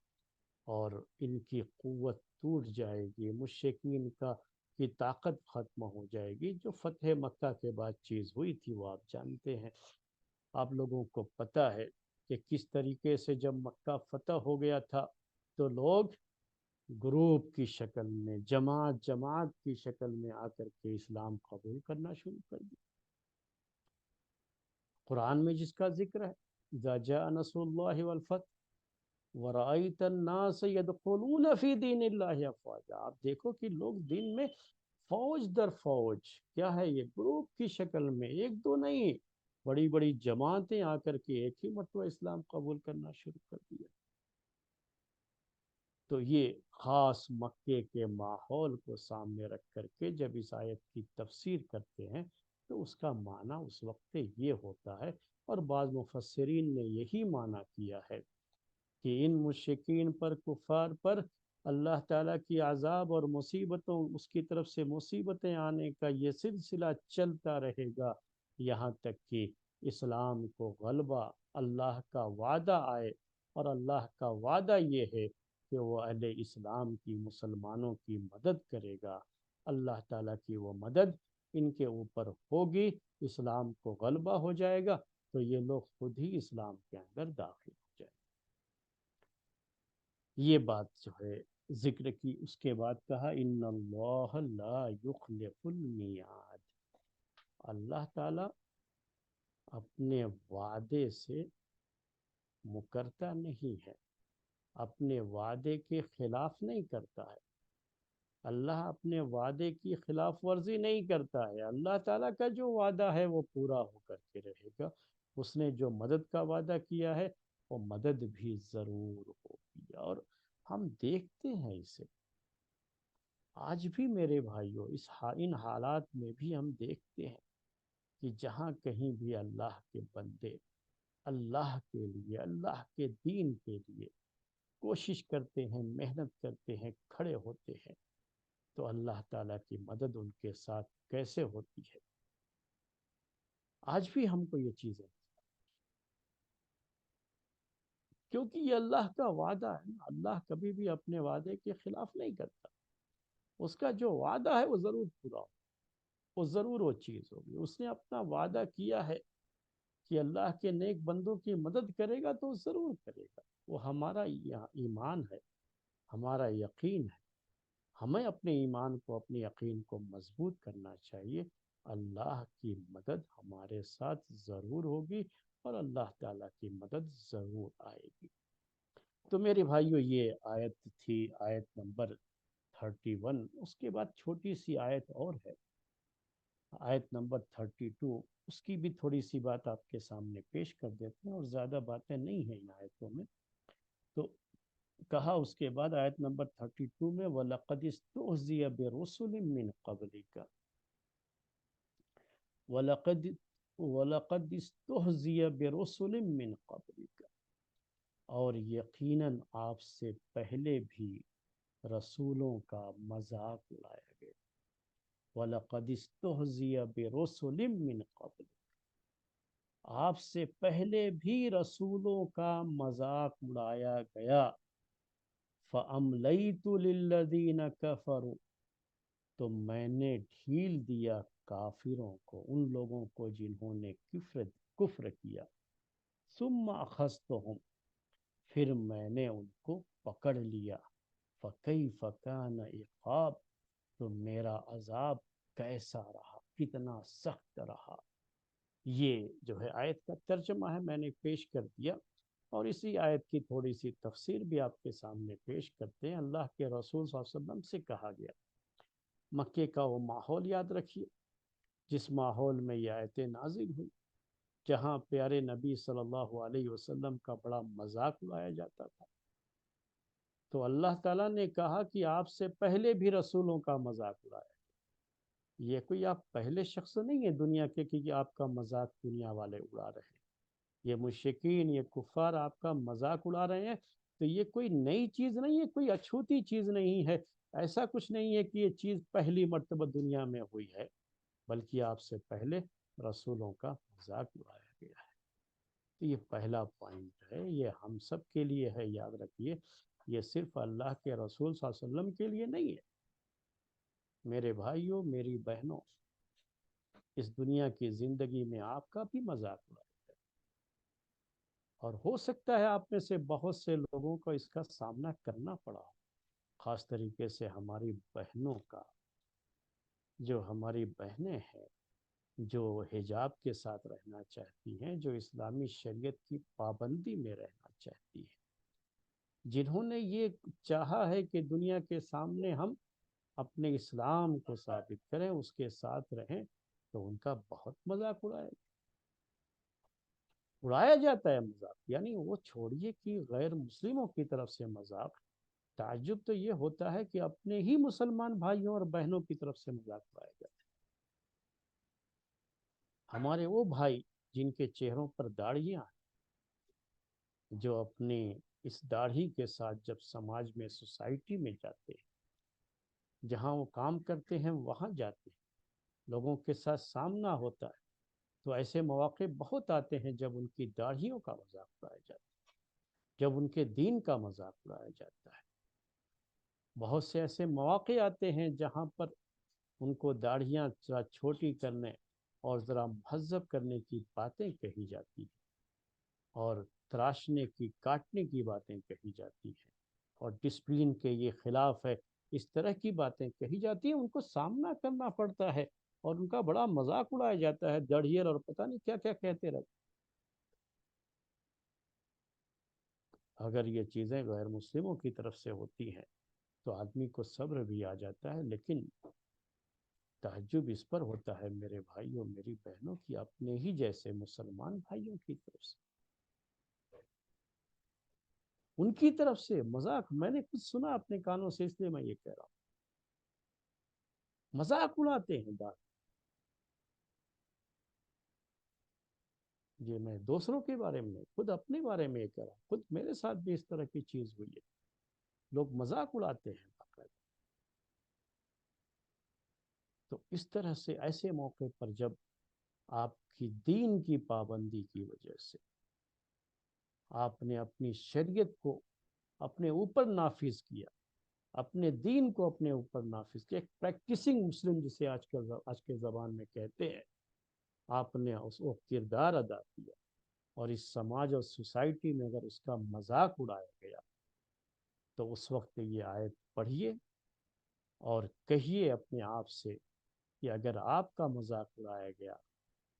اور ان کی قوت ٹوٹ جائے گی، مشرکین کی طاقت ختم ہو جائے گی۔ جو فتح مکہ کے بعد چیز ہوئی تھی وہ آپ جانتے ہیں، آپ لوگوں کو پتہ ہے کہ کس طریقے سے جب مکہ فتح ہو گیا تھا تو لوگ گروپ کی شکل میں، جماعت جماعت کی شکل میں آ کر کے اسلام قبول کرنا شروع کر دیا۔ قرآن میں جس کا ذکر ہے، اذا جاء نصر اللہ والفتح ورأیت الناس يدخلون فی دین اللہ افواجا، آپ دیکھو کہ لوگ دین میں فوج در فوج، کیا ہے یہ، گروپ کی شکل میں، ایک دو نہیں، بڑی بڑی جماعتیں آ کر کے ایک ہی مرتبہ اسلام قبول کرنا شروع کر دیا۔ تو یہ خاص مکے کے ماحول کو سامنے رکھ کر کے جب اس آیت کی تفسیر کرتے ہیں تو اس کا معنی اس وقت یہ ہوتا ہے، اور بعض مفسرین نے یہی معنی کیا ہے کہ ان مشرکین پر، کفار پر اللہ تعالیٰ کی عذاب اور مصیبتوں، اس کی طرف سے مصیبتیں آنے کا یہ سلسلہ چلتا رہے گا یہاں تک کہ اسلام کو غلبہ، اللہ کا وعدہ آئے، اور اللہ کا وعدہ یہ ہے کہ وہ اہل اسلام کی، مسلمانوں کی مدد کرے گا، اللہ تعالیٰ کی وہ مدد ان کے اوپر ہوگی، اسلام کو غلبہ ہو جائے گا تو یہ لوگ خود ہی اسلام کے اندر داخل ہو جائیں۔ یہ بات جو ہے ذکر کی، اس کے بعد کہا ان اللہ لا یخلف المیعاد، اللہ تعالیٰ اپنے وعدے سے مکرتا نہیں ہے، اپنے وعدے کے خلاف نہیں کرتا ہے، اللہ اپنے وعدے کی خلاف ورزی نہیں کرتا ہے۔ اللہ تعالیٰ کا جو وعدہ ہے وہ پورا ہو کر کے رہے گا۔ اس نے جو مدد کا وعدہ کیا ہے وہ مدد بھی ضرور ہوگی، اور ہم دیکھتے ہیں اسے آج بھی میرے بھائیوں، ان حالات میں بھی ہم دیکھتے ہیں کہ جہاں کہیں بھی اللہ کے بندے اللہ کے لیے، اللہ کے دین کے لیے کوشش کرتے ہیں، محنت کرتے ہیں، کھڑے ہوتے ہیں، تو اللہ تعالیٰ کی مدد ان کے ساتھ کیسے ہوتی ہے۔ آج بھی ہم کو یہ چیزیں، کیونکہ یہ اللہ کا وعدہ ہے نا، اللہ کبھی بھی اپنے وعدے کے خلاف نہیں کرتا۔ اس کا جو وعدہ ہے وہ ضرور پورا ہو، وہ ضرور وہ چیز ہوگی۔ اس نے اپنا وعدہ کیا ہے کہ اللہ کے نیک بندوں کی مدد کرے گا تو ضرور کرے گا۔ وہ ہمارا ایمان ہے، ہمارا یقین ہے۔ ہمیں اپنے ایمان کو، اپنے یقین کو مضبوط کرنا چاہیے۔ اللہ کی مدد ہمارے ساتھ ضرور ہوگی، اور اللہ تعالیٰ کی مدد ضرور آئے گی۔ تو میرے بھائیو، یہ آیت تھی، آیت نمبر 31۔ اس کے بعد چھوٹی سی آیت اور ہے، آیت نمبر 32۔ اس کی بھی تھوڑی سی بات آپ کے سامنے پیش کر دیتے ہیں، اور زیادہ باتیں نہیں ہیں ان آیتوں میں۔ تو کہا اس کے بعد آیت نمبر 32 میں، وَلَقَدِ اسْتُهْزِئَ بِرُسُلٍ مِّن قَبْلِكَ وَلَقَدِ اسْتُهْزِئَ بِرُسُلٍ مِّن قَبْلِكَ، اور یقیناً آپ سے پہلے بھی رسولوں کا مذاق اڑایا گیا۔ وَلَقَدِ اسْتُهْزِئَ بِرُسُلٍ مِّن قَبْلِكَ، آپ سے پہلے بھی رسولوں کا مذاق اڑایا گیا۔ فَأَمْلَيْتُ لِلَّذِينَ كَفَرُوا، تو میں نے ڈھیل دیا کافروں کو، ان لوگوں کو جنہوں نے کفر کیا۔ ثُمَّ أَخَذْتُهُمْ، پھر میں نے ان کو پکڑ لیا۔ فَكَيْفَ كَانَ عِقَابِ، تو میرا عذاب کیسا رہا، کتنا سخت رہا۔ یہ جو ہے آیت کا ترجمہ ہے، میں نے پیش کر دیا، اور اسی آیت کی تھوڑی سی تفسیر بھی آپ کے سامنے پیش کرتے ہیں۔ اللہ کے رسول صلی اللہ علیہ وسلم سے کہا گیا، مکے کا وہ ماحول یاد رکھیے جس ماحول میں یہ آیتیں نازل ہوئی، جہاں پیارے نبی صلی اللہ علیہ وسلم کا بڑا مذاق اڑایا جاتا تھا۔ تو اللہ تعالیٰ نے کہا کہ آپ سے پہلے بھی رسولوں کا مذاق اڑایا۔ یہ کوئی آپ پہلے شخص نہیں ہے دنیا کے کہ آپ کا مذاق دنیا والے اڑا رہے ہیں۔ یہ مشرکین، یہ کفار آپ کا مذاق اڑا رہے ہیں، تو یہ کوئی نئی چیز نہیں ہے، کوئی اچھوتی چیز نہیں ہے۔ ایسا کچھ نہیں ہے کہ یہ چیز پہلی مرتبہ دنیا میں ہوئی ہے، بلکہ آپ سے پہلے رسولوں کا مذاق اڑایا گیا ہے۔ تو یہ پہلا پوائنٹ ہے، یہ ہم سب کے لیے ہے، یاد رکھیے۔ یہ صرف اللہ کے رسول صلی اللہ علیہ وسلم کے لیے نہیں ہے۔ میرے بھائیوں، میری بہنوں، اس دنیا کی زندگی میں آپ کا بھی مذاق اڑایا، اور ہو سکتا ہے آپ میں سے بہت سے لوگوں کو اس کا سامنا کرنا پڑا ہو، خاص طریقے سے ہماری بہنوں کا۔ جو ہماری بہنیں ہیں، جو حجاب کے ساتھ رہنا چاہتی ہیں، جو اسلامی شریعت کی پابندی میں رہنا چاہتی ہیں، جنہوں نے یہ چاہا ہے کہ دنیا کے سامنے ہم اپنے اسلام کو ثابت کریں، اس کے ساتھ رہیں، تو ان کا بہت مذاق اڑایا جاتا ہے۔ مذاق یعنی وہ چھوڑیے کہ غیر مسلموں کی طرف سے مذاق، تعجب تو یہ ہوتا ہے کہ اپنے ہی مسلمان بھائیوں اور بہنوں کی طرف سے مذاق اڑایا جاتا ہے۔ ہمارے وہ بھائی جن کے چہروں پر داڑھیاں ہیں، جو اپنی اس داڑھی کے ساتھ جب سماج میں، سوسائٹی میں جاتے ہیں، جہاں وہ کام کرتے ہیں وہاں جاتے ہیں، لوگوں کے ساتھ سامنا ہوتا ہے، تو ایسے مواقع بہت آتے ہیں جب ان کی داڑھیوں کا مذاق اڑایا جاتا ہے، جب ان کے دین کا مذاق اڑایا جاتا ہے۔ بہت سے ایسے مواقع آتے ہیں جہاں پر ان کو داڑھیاں ذرا چھوٹی کرنے اور ذرا مہذب کرنے کی باتیں کہی جاتی ہیں، اور تراشنے کی، کاٹنے کی باتیں کہی جاتی ہیں، اور ڈسپلن کے یہ خلاف ہے، اس طرح کی باتیں کہی جاتی ہیں۔ ان کو سامنا کرنا پڑتا ہے اور ان کا بڑا مذاق اڑایا جاتا ہے، دڑھیل اور پتہ نہیں کیا کیا کہتے رہتے۔ اگر یہ چیزیں غیر مسلموں کی طرف سے ہوتی ہیں تو آدمی کو صبر بھی آ جاتا ہے، لیکن تعجب اس پر ہوتا ہے میرے بھائیوں میری بہنوں کی، اپنے ہی جیسے مسلمان بھائیوں کی طرف سے، ان کی طرف سے مذاق میں نے کچھ سنا اپنے کانوں سے، اس لیے میں یہ کہہ رہا ہوں، مذاق اڑاتے ہیں بات۔ یہ میں دوسروں کے بارے میں، خود اپنے بارے میں یہ کہہ رہا ہوں، خود میرے ساتھ بھی اس طرح کی چیز ہوئی ہے، لوگ مذاق اڑاتے ہیں باقاعدہ۔ تو اس طرح سے ایسے موقع پر جب آپ کی دین کی پابندی کی وجہ سے آپ نے اپنی شریعت کو اپنے اوپر نافذ کیا، اپنے دین کو اپنے اوپر نافذ کیا، ایک پریکٹسنگ مسلم جسے آج کے زبان میں کہتے ہیں، آپ نے اس کو کردار ادا کیا، اور اس سماج اور سوسائٹی میں اگر اس کا مذاق اڑایا گیا تو اس وقت یہ آیت پڑھیے اور کہیے اپنے آپ سے کہ اگر آپ کا مذاق اڑایا گیا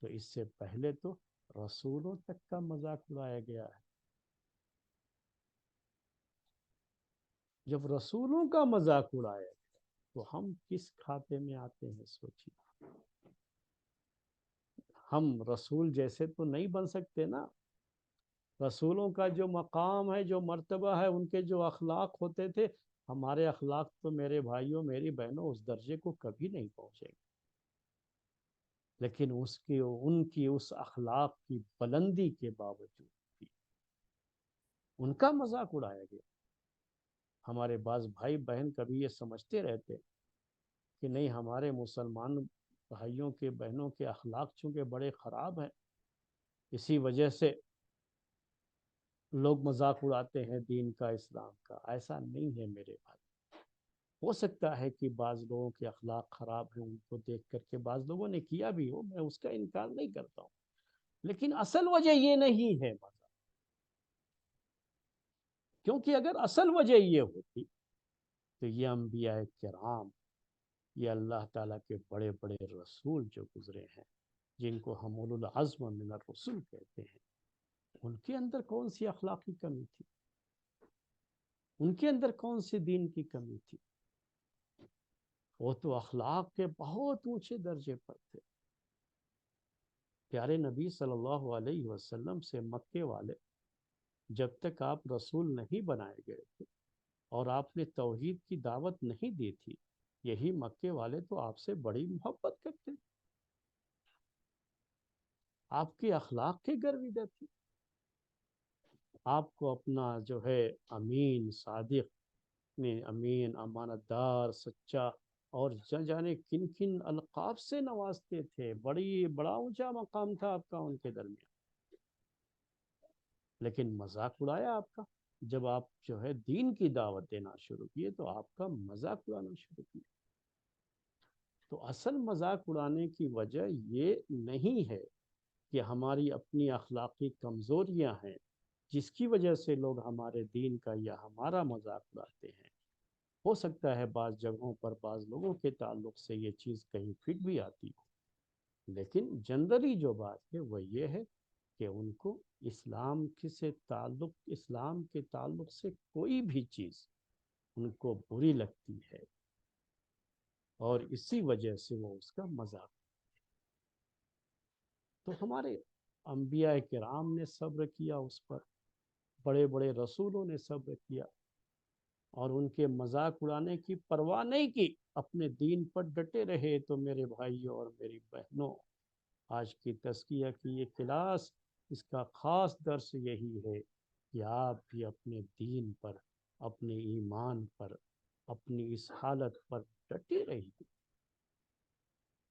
تو اس سے پہلے تو رسولوں تک کا مذاق اڑایا گیا ہے۔ جب رسولوں کا مذاق اڑایا گیا تو ہم کس کھاتے میں آتے ہیں سوچیے۔ ہم رسول جیسے تو نہیں بن سکتے نا، رسولوں کا جو مقام ہے، جو مرتبہ ہے، ان کے جو اخلاق ہوتے تھے، ہمارے اخلاق تو میرے بھائیوں میری بہنوں اس درجے کو کبھی نہیں پہنچے گے، لیکن ان کی اس اخلاق کی بلندی کے باوجود بھی ان کا مذاق اڑایا گیا۔ ہمارے بعض بھائی بہن کبھی یہ سمجھتے رہتے کہ نہیں ہمارے مسلمان بھائیوں کے بہنوں کے اخلاق چونکہ بڑے خراب ہیں، اسی وجہ سے لوگ مذاق اڑاتے ہیں دین کا، اسلام کا۔ ایسا نہیں ہے میرے بھائی، ہو سکتا ہے کہ بعض لوگوں کے اخلاق خراب ہیں، ان کو دیکھ کر کے بعض لوگوں نے کیا بھی ہو، میں اس کا انکار نہیں کرتا ہوں، لیکن اصل وجہ یہ نہیں ہے مذاق، کیونکہ اگر اصل وجہ یہ ہوتی تو یہ انبیاء کرام، یہ اللہ تعالیٰ کے بڑے بڑے رسول جو گزرے ہیں، جن کو ہم اولو العزم من الرسل کہتے ہیں، ان کے اندر کون سی اخلاقی کمی تھی؟ ان کے اندر کون سی دین کی کمی تھی؟ وہ تو اخلاق کے بہت اونچے درجے پر تھے۔ پیارے نبی صلی اللہ علیہ وسلم سے مکے والے جب تک آپ رسول نہیں بنائے گئے تھے اور آپ نے توحید کی دعوت نہیں دی تھی، یہی مکے والے تو آپ سے بڑی محبت کرتے تھے، آپ کے اخلاق کے گرویدہ تھے، آپ کو اپنا جو ہے امین صادق نے، امین امانت دار سچا اور جانے کن کن القاب سے نوازتے تھے، بڑا اونچا مقام تھا آپ کا ان کے درمیان، لیکن مذاق اڑایا آپ کا۔ جب آپ جو ہے دین کی دعوت دینا شروع کیے تو آپ کا مذاق اڑانا شروع کیا۔ تو اصل مذاق اڑانے کی وجہ یہ نہیں ہے کہ ہماری اپنی اخلاقی کمزوریاں ہیں جس کی وجہ سے لوگ ہمارے دین کا یا ہمارا مذاق اڑاتے ہیں۔ ہو سکتا ہے بعض جگہوں پر بعض لوگوں کے تعلق سے یہ چیز کہیں فٹ بھی آتی ہو، لیکن جنرلی جو بات ہے وہ یہ ہے کہ ان کو اسلام کے تعلق سے کوئی بھی چیز ان کو بری لگتی ہے، اور اسی وجہ سے وہ اس کا مذاق۔ تو ہمارے انبیاء کرام نے صبر کیا اس پر، بڑے بڑے رسولوں نے صبر کیا، اور ان کے مذاق اڑانے کی پرواہ نہیں کی، اپنے دین پر ڈٹے رہے۔ تو میرے بھائیوں اور میری بہنوں، آج کی تزکیہ کی یہ کلاس، اس کا خاص درس یہی ہے کہ آپ بھی اپنے دین پر، اپنے ایمان پر، اپنی اس حالت پر ڈٹے رہیے۔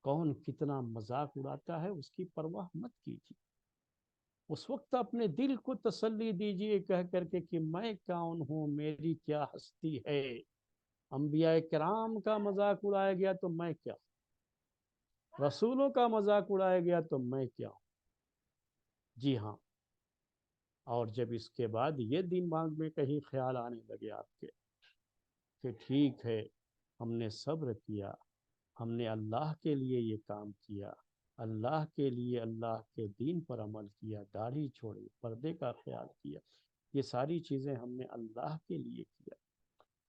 کون کتنا مذاق اڑاتا ہے اس کی پرواہ مت کیجیے، اس وقت اپنے دل کو تسلی دیجیے کہہ کر کے کہ میں کون ہوں، میری کیا ہستی ہے۔ انبیاء کرام کا مذاق اڑایا گیا تو میں کیا ہوں، رسولوں کا مذاق اڑایا گیا تو میں کیا ہوں۔ جی ہاں، اور جب اس کے بعد یہ دماغ میں کہیں خیال آنے لگے آپ کے کہ ٹھیک ہے ہم نے صبر کیا، ہم نے اللہ کے لیے یہ کام کیا، اللہ کے لیے اللہ کے دین پر عمل کیا، داڑھی چھوڑی، پردے کا خیال کیا، یہ ساری چیزیں ہم نے اللہ کے لیے کیا،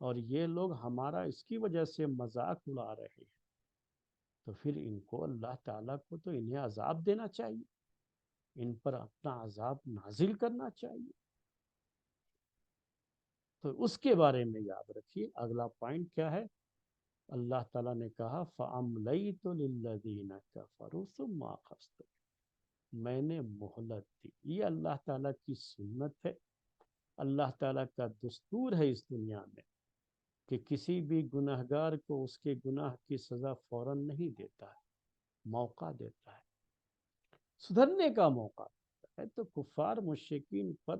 اور یہ لوگ ہمارا اس کی وجہ سے مذاق اڑا رہے ہیں، تو پھر ان کو اللہ تعالیٰ کو تو انہیں عذاب دینا چاہیے، ان پر اپنا عذاب نازل کرنا چاہیے۔ تو اس کے بارے میں یاد رکھیے اگلا پوائنٹ کیا ہے۔ اللہ تعالیٰ نے کہا فَأَمْلَيْتُ لِلَّذِينَ كَفَرُوا ثُمَّ أَخَذْتُهُمْ، میں نے مہلت دی۔ یہ اللہ تعالیٰ کی سنت ہے، اللہ تعالیٰ کا دستور ہے اس دنیا میں کہ کسی بھی گنہگار کو اس کے گناہ کی سزا فوراً نہیں دیتا ہے، موقع دیتا ہے، سدھرنے کا موقع دیتا ہے۔ تو کفار مشرکین پر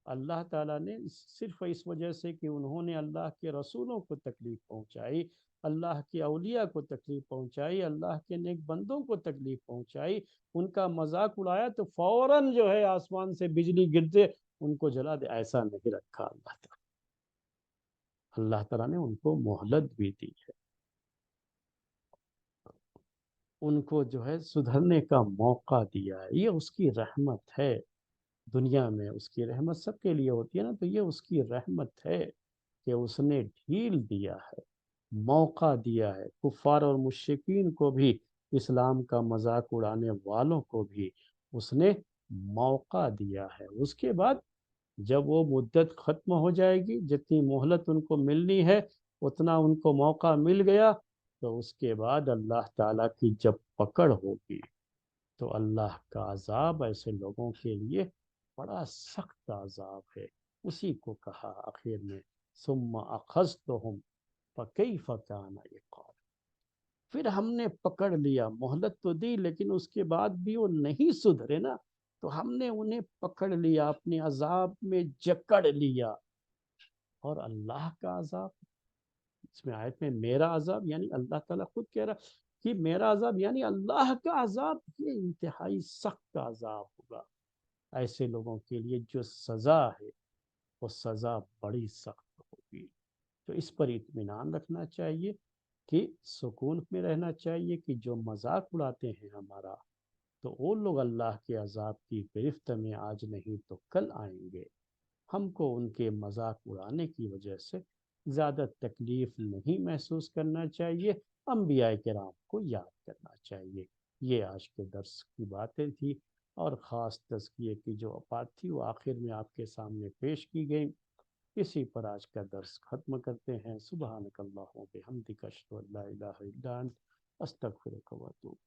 اللہ تعالیٰ نے صرف اس وجہ سے کہ انہوں نے اللہ کے رسولوں کو تکلیف پہنچائی، اللہ کے اولیاء کو تکلیف پہنچائی، اللہ کے نیک بندوں کو تکلیف پہنچائی، ان کا مذاق اڑایا، تو فوراً جو ہے آسمان سے بجلی گرتے ان کو جلا دے، ایسا نہیں رکھا اللہ تعالیٰ۔ اللہ تعالیٰ نے ان کو مہلت بھی دی ہے، ان کو جو ہے سدھرنے کا موقع دیا ہے، یہ اس کی رحمت ہے۔ دنیا میں اس کی رحمت سب کے لیے ہوتی ہے نا، تو یہ اس کی رحمت ہے کہ اس نے ڈھیل دیا ہے، موقع دیا ہے، کفار اور مشرکین کو بھی، اسلام کا مذاق اڑانے والوں کو بھی اس نے موقع دیا ہے۔ اس کے بعد جب وہ مدت ختم ہو جائے گی، جتنی مہلت ان کو ملنی ہے اتنا ان کو موقع مل گیا، تو اس کے بعد اللہ تعالیٰ کی جب پکڑ ہوگی تو اللہ کا عذاب ایسے لوگوں کے لیے بڑا سخت عذاب ہے۔ اسی کو کہا آخر میں ثم اخذتهم فکیف کان عقاب، پھر ہم نے پکڑ لیا، مہلت تو دی لیکن اس کے بعد بھی وہ نہیں سدھرے نا، تو ہم نے انہیں پکڑ لیا، اپنے عذاب میں جکڑ لیا۔ اور اللہ کا عذاب، اس میں آیت میں میرا عذاب، یعنی اللہ تعالیٰ خود کہہ رہا کہ میرا عذاب یعنی اللہ کا عذاب، یہ انتہائی سخت عذاب ہوگا ایسے لوگوں کے لیے، جو سزا ہے وہ سزا بڑی سخت ہوگی۔ تو اس پر اطمینان رکھنا چاہیے، کہ سکون میں رہنا چاہیے کہ جو مذاق اڑاتے ہیں ہمارا، تو وہ لوگ اللہ کے عذاب کی گرفت میں آج نہیں تو کل آئیں گے۔ ہم کو ان کے مذاق اڑانے کی وجہ سے زیادہ تکلیف نہیں محسوس کرنا چاہیے، انبیاء کرام کو یاد کرنا چاہیے۔ یہ آج کے درس کی باتیں تھی، اور خاص تزکیے کی جو بات تھی وہ آخر میں آپ کے سامنے پیش کی گئی۔ اسی پر آج کا درس ختم کرتے ہیں۔ سبحانک اللہم و بحمدک، اشہد ان لا الہ الا انت، استغفرک و اتوب